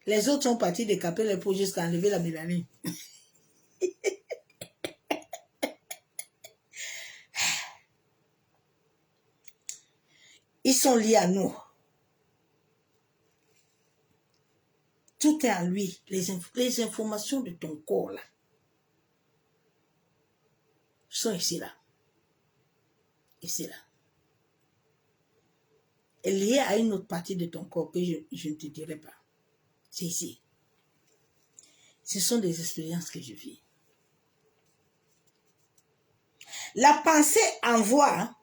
Les autres sont partis décaper les peaux jusqu'à enlever la mélanine. Ils sont liés à nous. Tout est en lui. Les informations de ton corps, là, sont ici, là. Ici, là. Et lié à une autre partie de ton corps que je ne te dirai pas. C'est ici. Ce sont des expériences que je vis. La pensée envoie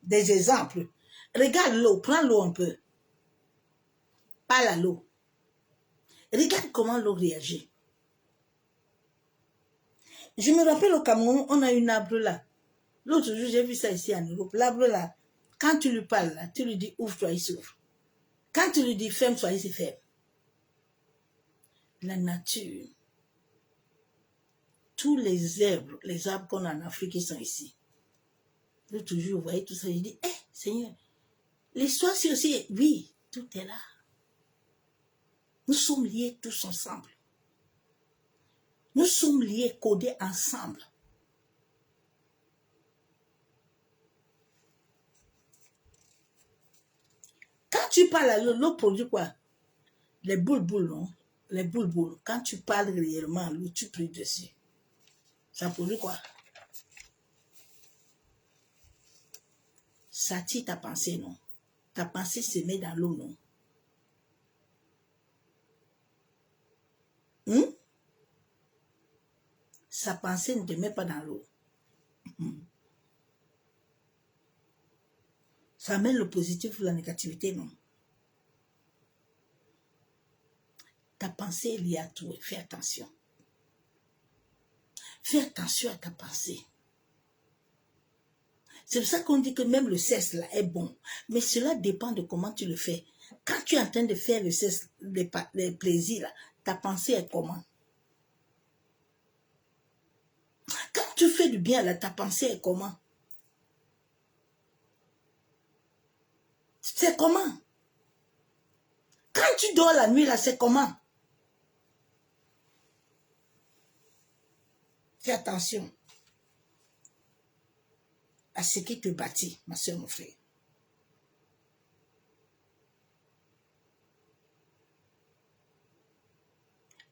des exemples. Regarde l'eau, prends l'eau un peu. Parle à l'eau. Regarde comment l'eau réagit. Je me rappelle au Cameroun, on a une arbre là. L'autre jour, j'ai vu ça ici en Europe. L'arbre là, quand tu lui parles là, tu lui dis ouvre-toi, il s'ouvre. Quand tu lui dis ferme-toi, il se ferme. La nature, tous les arbres qu'on a en Afrique, ils sont ici. L'autre jour, vous voyez tout ça, je dis, Seigneur, l'histoire c'est aussi, oui, tout est là. Nous sommes liés tous ensemble. Nous sommes liés, codés ensemble. Quand tu parles à l'eau produit quoi? Les boules, non? Les boules. Quand tu parles réellement à l'eau, tu pries dessus. Ça produit quoi? Ça tire ta pensée, non? Ta pensée se met dans l'eau, non? Sa pensée ne te met pas dans l'eau. Ça mène le positif ou la négativité, non? Ta pensée est liée à tout. Fais attention. Fais attention à ta pensée. C'est pour ça qu'on dit que même le sexe là est bon. Mais cela dépend de comment tu le fais. Quand tu es en train de faire le sexe, les plaisirs, là, ta pensée est comment? Quand tu fais du bien, là, ta pensée est comment? C'est comment? Quand tu dors la nuit, là, c'est comment? Fais attention à ce qui te bâtit, ma soeur, mon frère.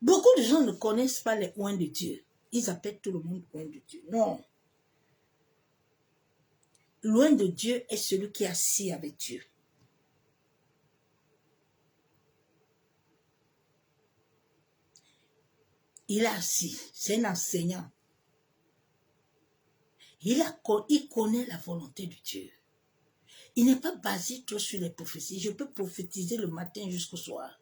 Beaucoup de gens ne connaissent pas les oins de Dieu. Ils appellent tout le monde oin de Dieu. Non. L'oin de Dieu est celui qui est assis avec Dieu. Il est assis. C'est un enseignant. Il connaît la volonté de Dieu. Il n'est pas basé trop sur les prophéties. Je peux prophétiser le matin jusqu'au soir.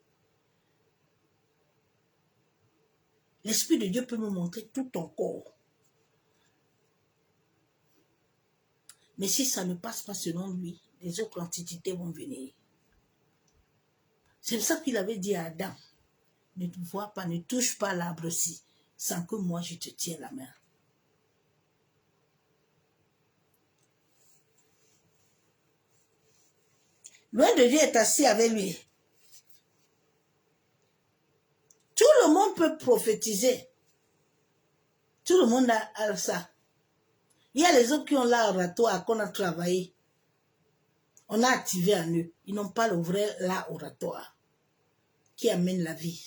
L'Esprit de Dieu peut me montrer tout ton corps. Mais si ça ne passe pas selon lui, les autres entités vont venir. C'est ça qu'il avait dit à Adam. Ne te vois pas, ne touche pas l'arbre-ci, sans que moi je te tienne la main. Loin de Dieu est assis avec lui. Tout le monde peut prophétiser. Tout le monde a ça. Il y a les autres qui ont l'art oratoire qu'on a travaillé. On a activé en eux. Ils n'ont pas le vrai l'art oratoire qui amène la vie.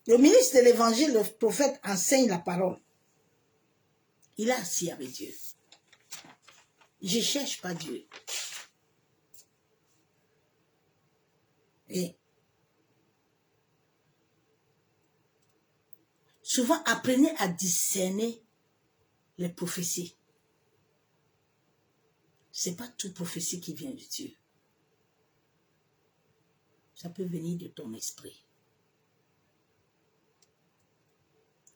Le ministre de l'évangile, le prophète, enseigne la parole. Il est assis avec Dieu. Je ne cherche pas Dieu. Et souvent, apprenez à discerner les prophéties. Ce n'est pas toute prophétie qui vient de Dieu. Ça peut venir de ton esprit.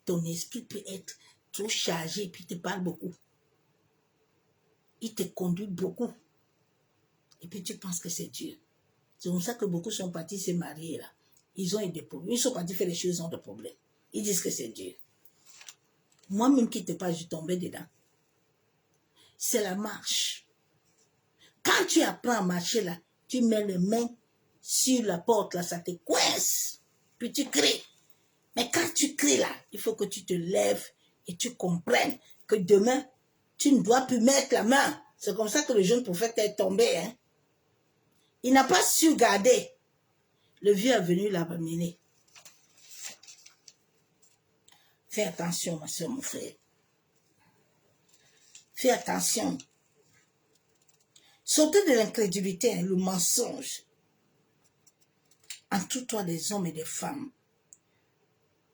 Ton esprit peut être trop chargé et puis il te parle beaucoup. Il te conduit beaucoup. Et puis tu penses que c'est Dieu. C'est comme ça que beaucoup sont partis se marier là. Ils ont eu des problèmes. Ils sont partis faire les choses, ils ont des problèmes. Ils disent que c'est Dieu. Moi-même qui te parle, je tombais dedans. C'est la marche. Quand tu apprends à marcher là, tu mets les mains sur la porte là, ça te coince. Puis tu cries. Mais quand tu cries là, il faut que tu te lèves et tu comprennes que demain, tu ne dois plus mettre la main. C'est comme ça que le jeune prophète est tombé. Hein? Il n'a pas su garder. Le vieux est venu l'a ramener. Fais attention, ma soeur, mon frère. Fais attention. Sortez de l'incrédulité, hein, le mensonge. Entoure-toi des hommes et des femmes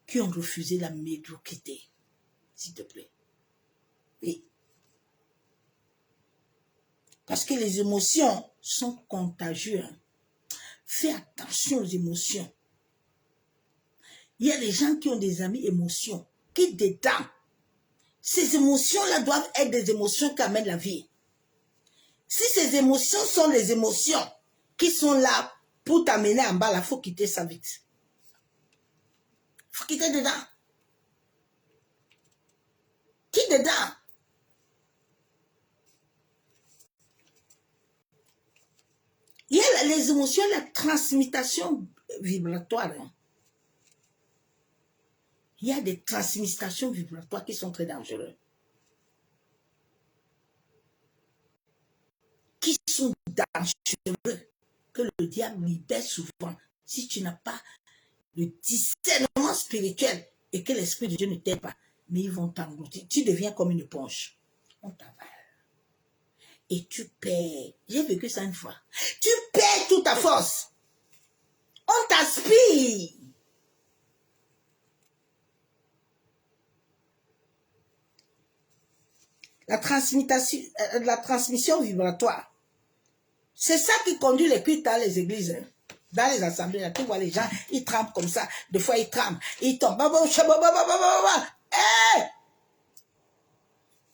qui ont refusé la médiocrité. S'il te plaît. Oui. Parce que les émotions sont contagieuses. Hein. Fais attention aux émotions. Il y a des gens qui ont des amis émotions, qui dedans. Ces émotions-là doivent être des émotions qui amènent la vie. Si ces émotions sont les émotions qui sont là pour t'amener en bas, il faut quitter ça vite. Il faut quitter dedans. Qui dedans? Il y a les émotions, la transmutation vibratoire. Hein. Il y a des transmutations vibratoires qui sont très dangereuses. Qui sont dangereux, que le diable libère souvent. Si tu n'as pas le discernement spirituel et que l'Esprit de Dieu ne t'aide pas, mais ils vont t'engloutir. Tu deviens comme une éponge. On t'avale. Et tu perds. J'ai vécu ça une fois. Tu perds toute ta force. On t'aspire. La transmission vibratoire. C'est ça qui conduit les cultes dans les églises. Hein. Dans les assemblées, là, tu vois les gens, ils tremblent comme ça. Des fois, ils tremblent. Ils tombent. Hey!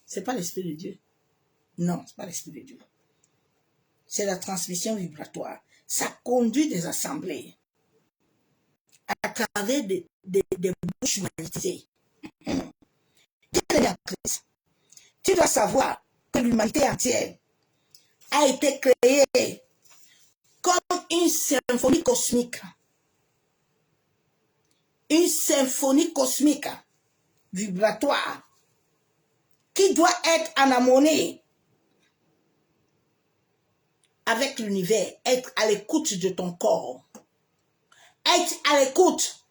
C'est pas l'Esprit de Dieu. Non, c'est pas l'Esprit de Dieu. C'est la transmission vibratoire. Ça conduit des assemblées à travers des bouches magnétisées. Tu dois savoir que l'humanité entière a été créée comme une symphonie cosmique. Une symphonie cosmique vibratoire qui doit être en harmonie avec l'univers, être à l'écoute de ton corps, être à l'écoute.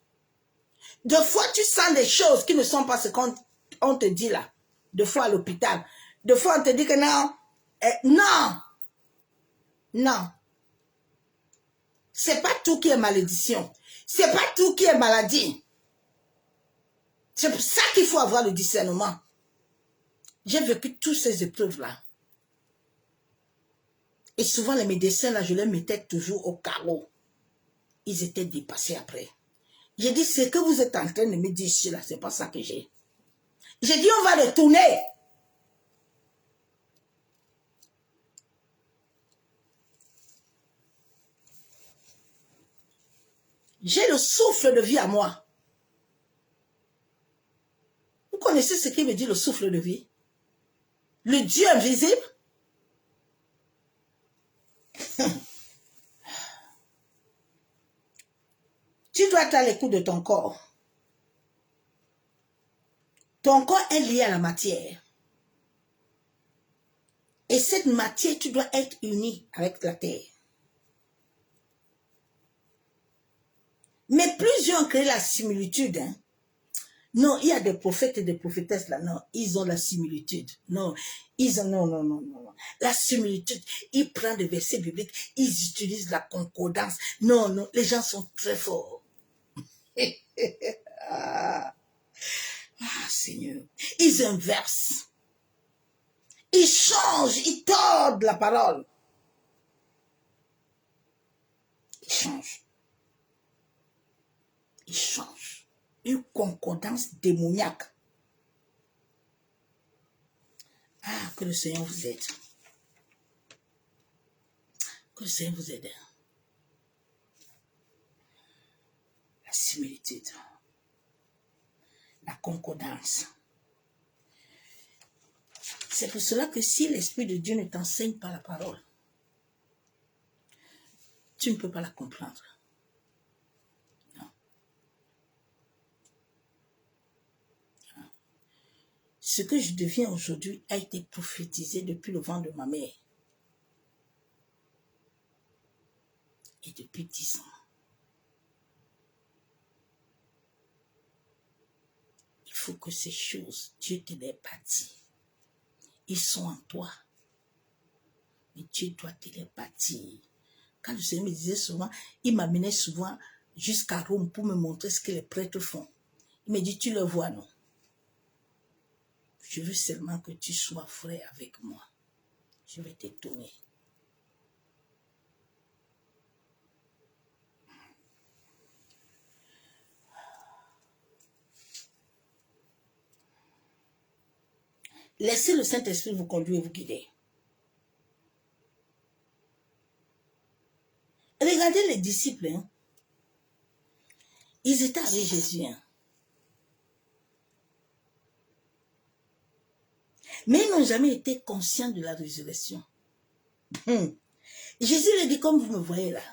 Des fois, tu sens des choses qui ne sont pas ce qu'on te dit là. Des fois à l'hôpital. Des fois, on te dit que non. Non. Non. C'est pas tout qui est malédiction. C'est pas tout qui est maladie. C'est pour ça qu'il faut avoir le discernement. J'ai vécu toutes ces épreuves-là. Et souvent, les médecins, là, je les mettais toujours au carreau. Ils étaient dépassés après. J'ai dit, ce que vous êtes en train de me dire ici, là, c'est pas ça que j'ai. J'ai dit, on va retourner. J'ai le souffle de vie à moi. Vous connaissez ce qui veut dire le souffle de vie? Le Dieu invisible? Tu dois être à l'écoute de ton corps. Ton corps est lié à la matière. Et cette matière, tu dois être uni avec la terre. Mais plusieurs ont créé la similitude. Hein? Non, il y a des prophètes et des prophétesses là. Non, ils ont la similitude. Non, ils ont... Non. La similitude, ils prennent des versets bibliques, ils utilisent la concordance. Non, les gens sont très forts. Ah, Seigneur. Ils inversent. Ils changent, ils tordent la parole. Ils changent. Ils changent. Une concordance démoniaque. Ah, que le Seigneur vous aide. Que le Seigneur vous aide. La similitude. La concordance. C'est pour cela que si l'Esprit de Dieu ne t'enseigne pas la parole, tu ne peux pas la comprendre. Non. Non. Ce que je deviens aujourd'hui a été prophétisé depuis le ventre de ma mère. Et depuis 10 ans. Il faut que ces choses, Dieu te les bâtit. Ils sont en toi. Mais Dieu doit te les bâtir. Quand le Seigneur me disait souvent, il m'amenait souvent jusqu'à Rome pour me montrer ce que les prêtres font. Il me dit, tu le vois, non? Je veux seulement que tu sois vrai avec moi. Je vais t'étonner. Laissez le Saint-Esprit vous conduire et vous guider. Regardez les disciples. Hein. Ils étaient avec Jésus. Hein. Mais ils n'ont jamais été conscients de la résurrection. Jésus leur dit, comme vous me voyez là,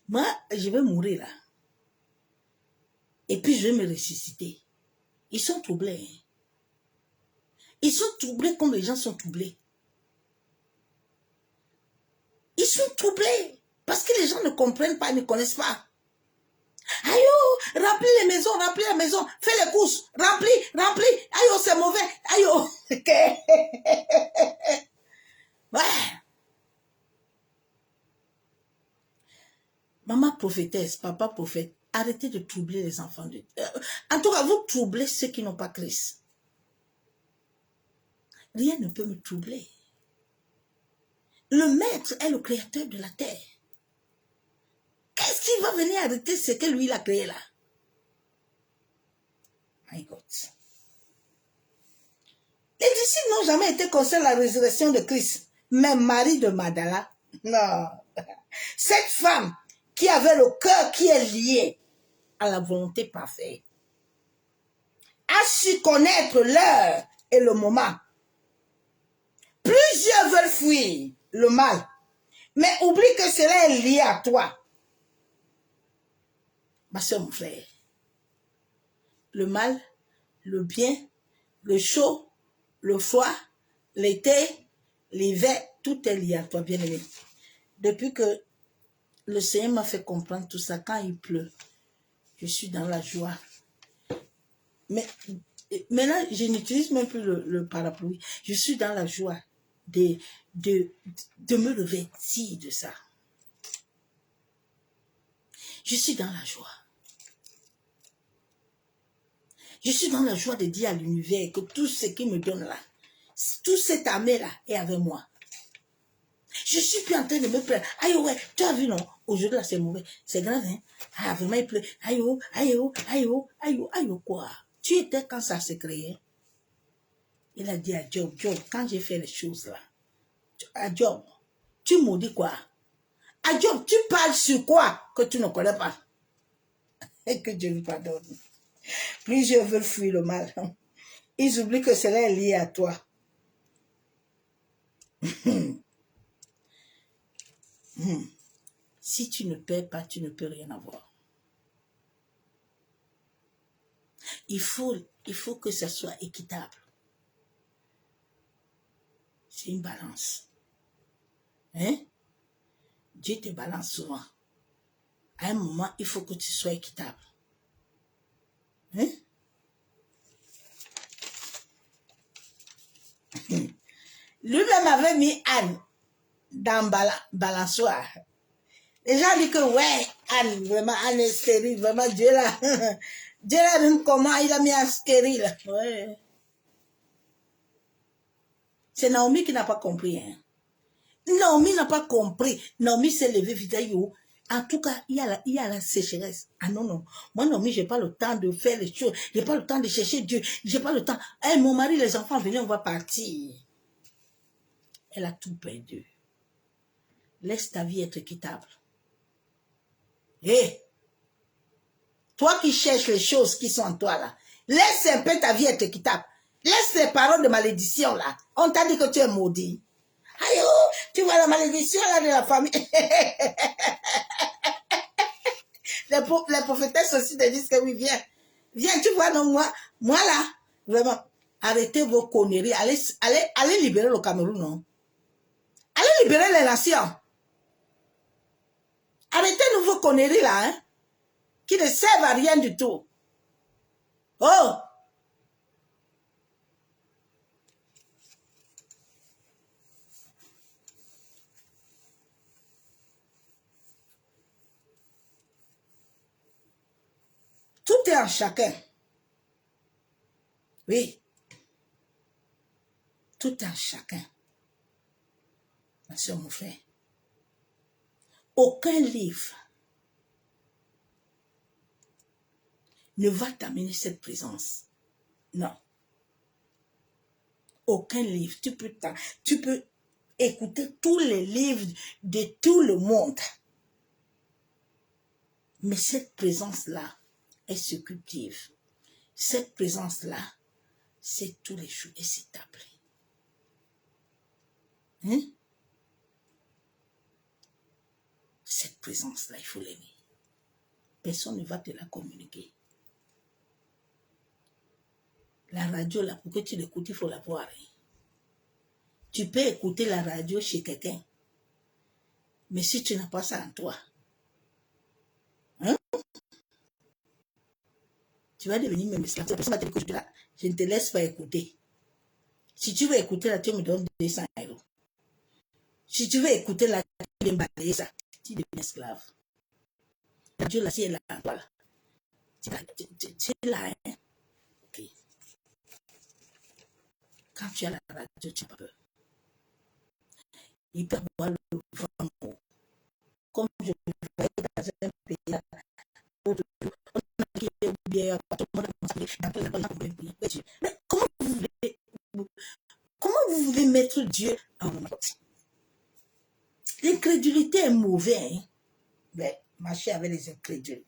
moi, je vais mourir là. Et puis, je vais me ressusciter. Ils sont troublés. Hein. Ils sont troublés comme les gens sont troublés. Ils sont troublés parce que les gens ne comprennent pas, ne connaissent pas. Aïe, oh, remplis les maisons, remplis la maison, fais les courses, remplis. Aïe, oh, c'est mauvais. Aïe, oh. Ouais. Maman prophétesse, papa prophète, arrêtez de troubler les enfants de Dieu. En tout cas, vous troublez ceux qui n'ont pas Christ. Rien ne peut me troubler. Le maître est le créateur de la terre. Qu'est-ce qui va venir arrêter ce que lui il a créé là? My God. Les disciples n'ont jamais été conscients de la résurrection de Christ. Même Marie de Magdala, non. Cette femme qui avait le cœur qui est lié à la volonté parfaite, a su connaître l'heure et le moment. Plusieurs veulent fuir le mal, mais oublie que cela est lié à toi. Ma soeur, mon frère, le mal, le bien, le chaud, le froid, l'été, l'hiver, tout est lié à toi, bien-aimé. Depuis que le Seigneur m'a fait comprendre tout ça, quand il pleut, je suis dans la joie. Mais maintenant, je n'utilise même plus le parapluie. Je suis dans la joie de me revêtir de ça. Je suis dans la joie. Je suis dans la joie de dire à l'univers que tout ce qu'il me donne là, tout cet armée-là est avec moi. Je suis plus en train de me plaindre. Aïe, ouais, tu as vu, non? Aujourd'hui, là, c'est mauvais. C'est grave, hein? Ah, vraiment, il pleut. Aïe, oh, aïe, oh, aïe, oh, aïe, oh, aïe, oh, quoi? Tu étais quand ça s'est créé. Il a dit à Job, Job, quand j'ai fait les choses là, à Job, tu maudis quoi? À Job, tu parles sur quoi que tu ne connais pas? Et que Dieu lui pardonne. Plusieurs veulent fuir le mal. Ils oublient que cela est lié à toi. Si tu ne paies pas, tu ne peux rien avoir. Il faut que ça soit équitable. C'est une balance. Hein? Dieu te balance souvent. À un moment, il faut que tu sois équitable. Hein? Lui-même avait mis Anne dans balançoire. Les gens disent que ouais, Anne, vraiment, Anne est stérile, vraiment, Dieu là. Dieu là, même comment il a mis Anne stérile. Ouais. C'est Naomi qui n'a pas compris. Hein. Naomi n'a pas compris. Naomi s'est levée vite. En tout cas, il y a la sécheresse. Ah non, non. Moi, Naomi, je n'ai pas le temps de faire les choses. Je n'ai pas le temps de chercher Dieu. Je n'ai pas le temps. Hey, mon mari, les enfants, venez, on va partir. Elle a tout perdu. Laisse ta vie être équitable. Hé! Toi qui cherches les choses qui sont en toi, là, laisse un peu ta vie être équitable. Laisse les paroles de malédiction, là. On t'a dit que tu es maudit. Aïe, oh, tu vois la malédiction, là, de la famille. Les prophétesses aussi te disent que oui, viens. Viens, tu vois, non, moi là, vraiment, arrêtez vos conneries. Allez libérer le Cameroun, non? Allez libérer les nations. Arrêtez vos conneries, là, hein, qui ne servent à rien du tout. Oh! Tout est en chacun. Oui. Tout est en chacun. Ma soeur, mon frère. Aucun livre ne va t'amener cette présence. Non. Aucun livre. Tu peux écouter tous les livres de tout le monde. Mais cette présence-là est sécutive. Cette présence-là, c'est tous les jours et c'est établi. Hein? Cette présence-là, il faut l'aimer. Personne ne va te la communiquer. La radio, là, pour que tu l'écoutes, il faut la voir. Tu peux écouter la radio chez quelqu'un. Mais si tu n'as pas ça en toi, hein? Tu vas devenir même esclave. La personne va te dire que je ne te laisse pas écouter. Si tu veux écouter là, tu me donnes 200 €. Si tu veux écouter là, tu viens balayer ça. Tu deviens esclave. La radio là, si elle est là, voilà. Tu es là, hein? Ok. Quand tu as la radio, tu n'as pas peur. Il peut avoir le vent. Comme je le voyais dans un pays là, où mais comment vous voulez mettre Dieu en honte? L'incrédulité est mauvaise. Hein? Mais marcher avec les incrédules.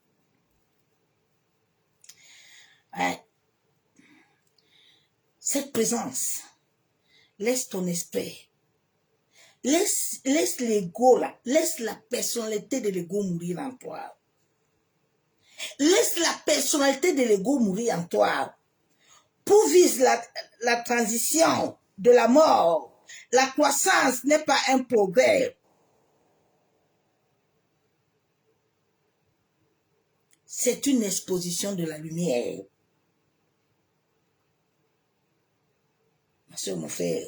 Ouais. Cette présence, laisse ton esprit. Laisse l'ego là. Laisse la personnalité de l'ego mourir en toi. Laisse la personnalité de l'ego mourir en toi. Pour vivre la transition de la mort, la croissance n'est pas un progrès. C'est une exposition de la lumière. Ma soeur, mon frère,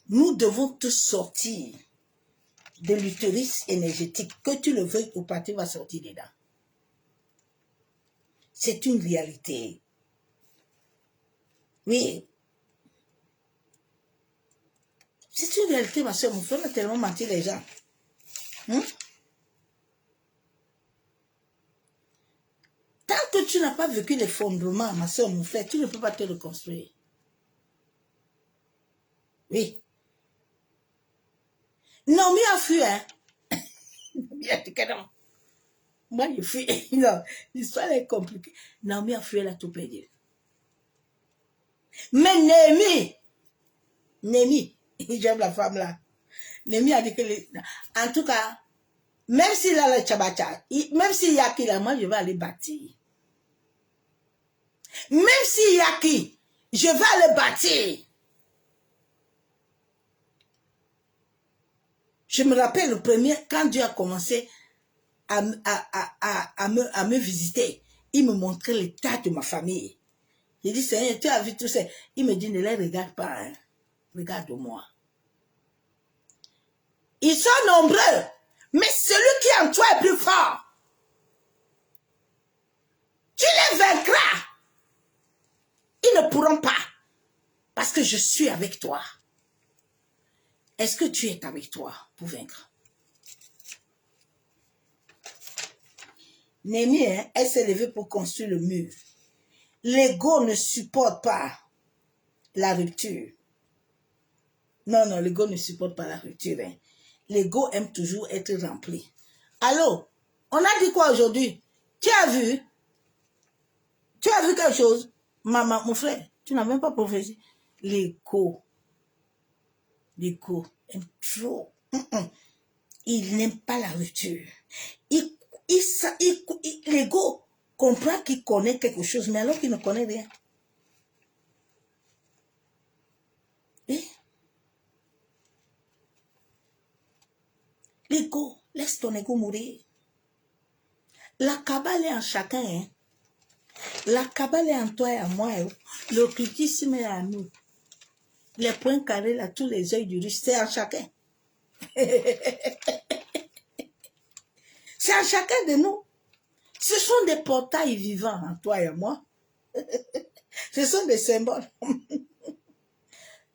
nous devons tous sortir de l'utérus énergétique. Que tu le veuilles ou pas, tu vas sortir dedans. C'est une réalité. Oui. C'est une réalité, ma soeur. Mon frère a tellement menti les gens. Tant que tu n'as pas vécu l'effondrement, ma soeur, mon frère, tu ne peux pas te reconstruire. Oui. Non, mais a fui, hein. Moi, je fuis. Non, l'histoire est compliquée. Non, mais a fui, elle a tout perdu. Mais Némi, j'aime la femme là. Némi a dit que, en tout cas, même s'il a le tchabacha, même s'il y a qui là, moi, je vais aller bâtir. Même s'il y a qui, je vais aller bâtir. Je me rappelle le premier, quand Dieu a commencé à me visiter, il me montrait l'état de ma famille. J'ai dit, Seigneur, tu as vu tout ça. Il me dit, ne les regarde pas, hein. Regarde-moi. Ils sont nombreux, mais celui qui est en toi est plus fort. Tu les vaincras. que je suis avec toi, est-ce que tu es avec toi pour vaincre? Néhémie, elle s'est levée pour construire le mur. L'ego ne supporte pas la rupture. Non, non, l'ego ne supporte pas la rupture. Hein. L'ego aime toujours être rempli. Allô, on a dit quoi aujourd'hui? Tu as vu quelque chose? Maman, mon frère, tu n'as même pas prophétisé. L'ego aime trop. Il n'aime pas la rupture. L'ego comprend qu'il connaît quelque chose, mais alors qu'il ne connaît rien. Et l'ego, laisse ton ego mourir. La cabale est en chacun. Hein. La cabale est en toi et en moi. Hein. L'occultisme est en nous. Les points carrés, là, tous les yeux du riche, c'est en chacun. C'est en chacun de nous. Ce sont des portails vivants en toi et en moi. Ce sont des symboles. Il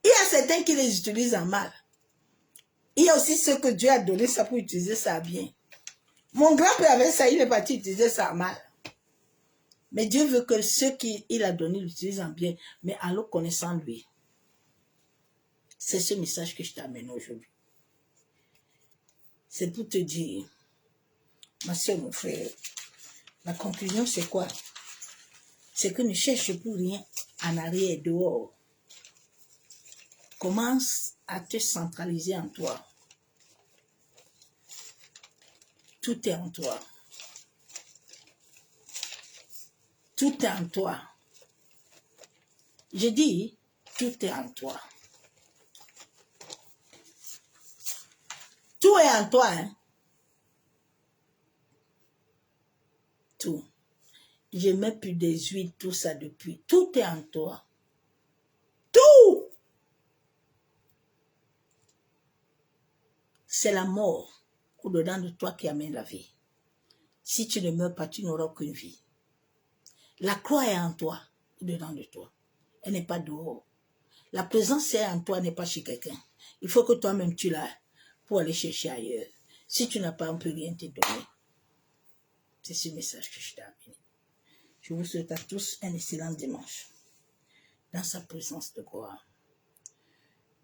y a certains qui les utilisent en mal. Il y a aussi ceux que Dieu a donné ça pour utiliser ça bien. Mon grand-père avait ça, il est parti utiliser ça en mal. Mais Dieu veut que ceux qu'il a donné l'utilisent en bien, mais en le connaissant lui. C'est ce message que je t'amène aujourd'hui. C'est pour te dire, ma soeur, mon frère, la conclusion c'est quoi? C'est que ne cherche plus rien en arrière et dehors. Commence à te centraliser en toi. Tout est en toi. Tout est en toi. Je dis, tout est en toi. Tout est en toi. Hein? Tout. Je mets plus des huiles, tout ça depuis. Tout est en toi. Tout. C'est la mort au-dedans de toi qui amène la vie. Si tu ne meurs pas, tu n'auras aucune vie. La croix est en toi, au-dedans de toi. Elle n'est pas dehors. La présence est en toi, n'est pas chez quelqu'un. Il faut que toi-même tu l'as pour aller chercher ailleurs. Si tu n'as pas, on ne peut rien te donner. C'est ce message que je t'ai amené. Je vous souhaite à tous un excellent dimanche. Dans sa présence de gloire.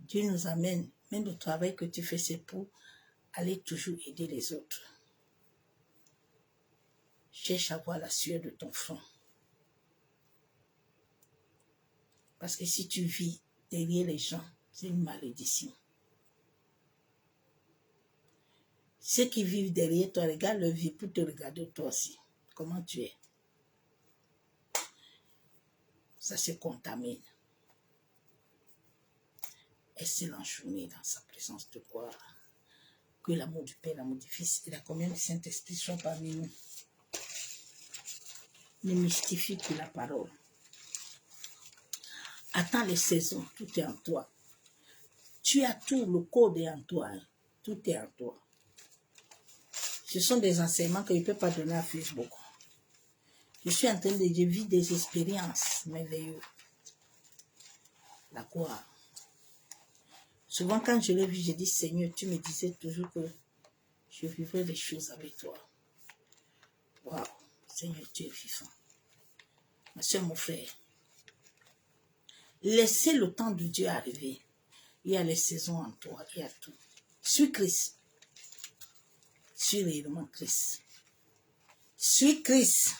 Dieu nous amène, même le travail que tu fais, c'est pour aller toujours aider les autres. Cherche à voir la sueur de ton front. Parce que si tu vis derrière les gens, c'est une malédiction. Ceux qui vivent derrière toi, regarde leur vie pour te regarder toi aussi. Comment tu es. Ça se contamine. Excellente journée dans sa présence de gloire. Que l'amour du Père, l'amour du Fils et la communion du Saint-Esprit soient parmi nous. Ne mystifie plus la parole. Attends les saisons, tout est en toi. Tu as tout, le code est en toi. Hein. Tout est en toi. Ce sont des enseignements que je ne peux pas donner à Facebook. Je suis en train de vivre des expériences merveilleuses. La gloire. Souvent, quand je l'ai vu, j'ai dit, Seigneur, tu me disais toujours que je vivrais des choses avec toi. Waouh, Seigneur, tu es vivant. Ma soeur, mon frère, laissez le temps de Dieu arriver. Il y a les saisons en toi, il y a tout. Suis Christ. Suis réellement Christ. Suis Christ.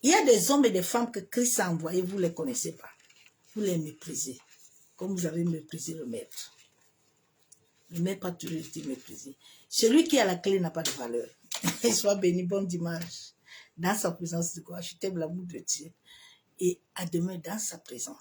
Il y a des hommes et des femmes que Christ a envoyés, vous ne les connaissez pas. Vous les méprisez, comme vous avez méprisé le maître. Le maître n'a pas toujours été méprisé. Celui qui a la clé n'a pas de valeur. Sois béni, bon dimanche. Dans sa présence de gloire, je t'aime l'amour de Dieu. Et à demain dans sa présence.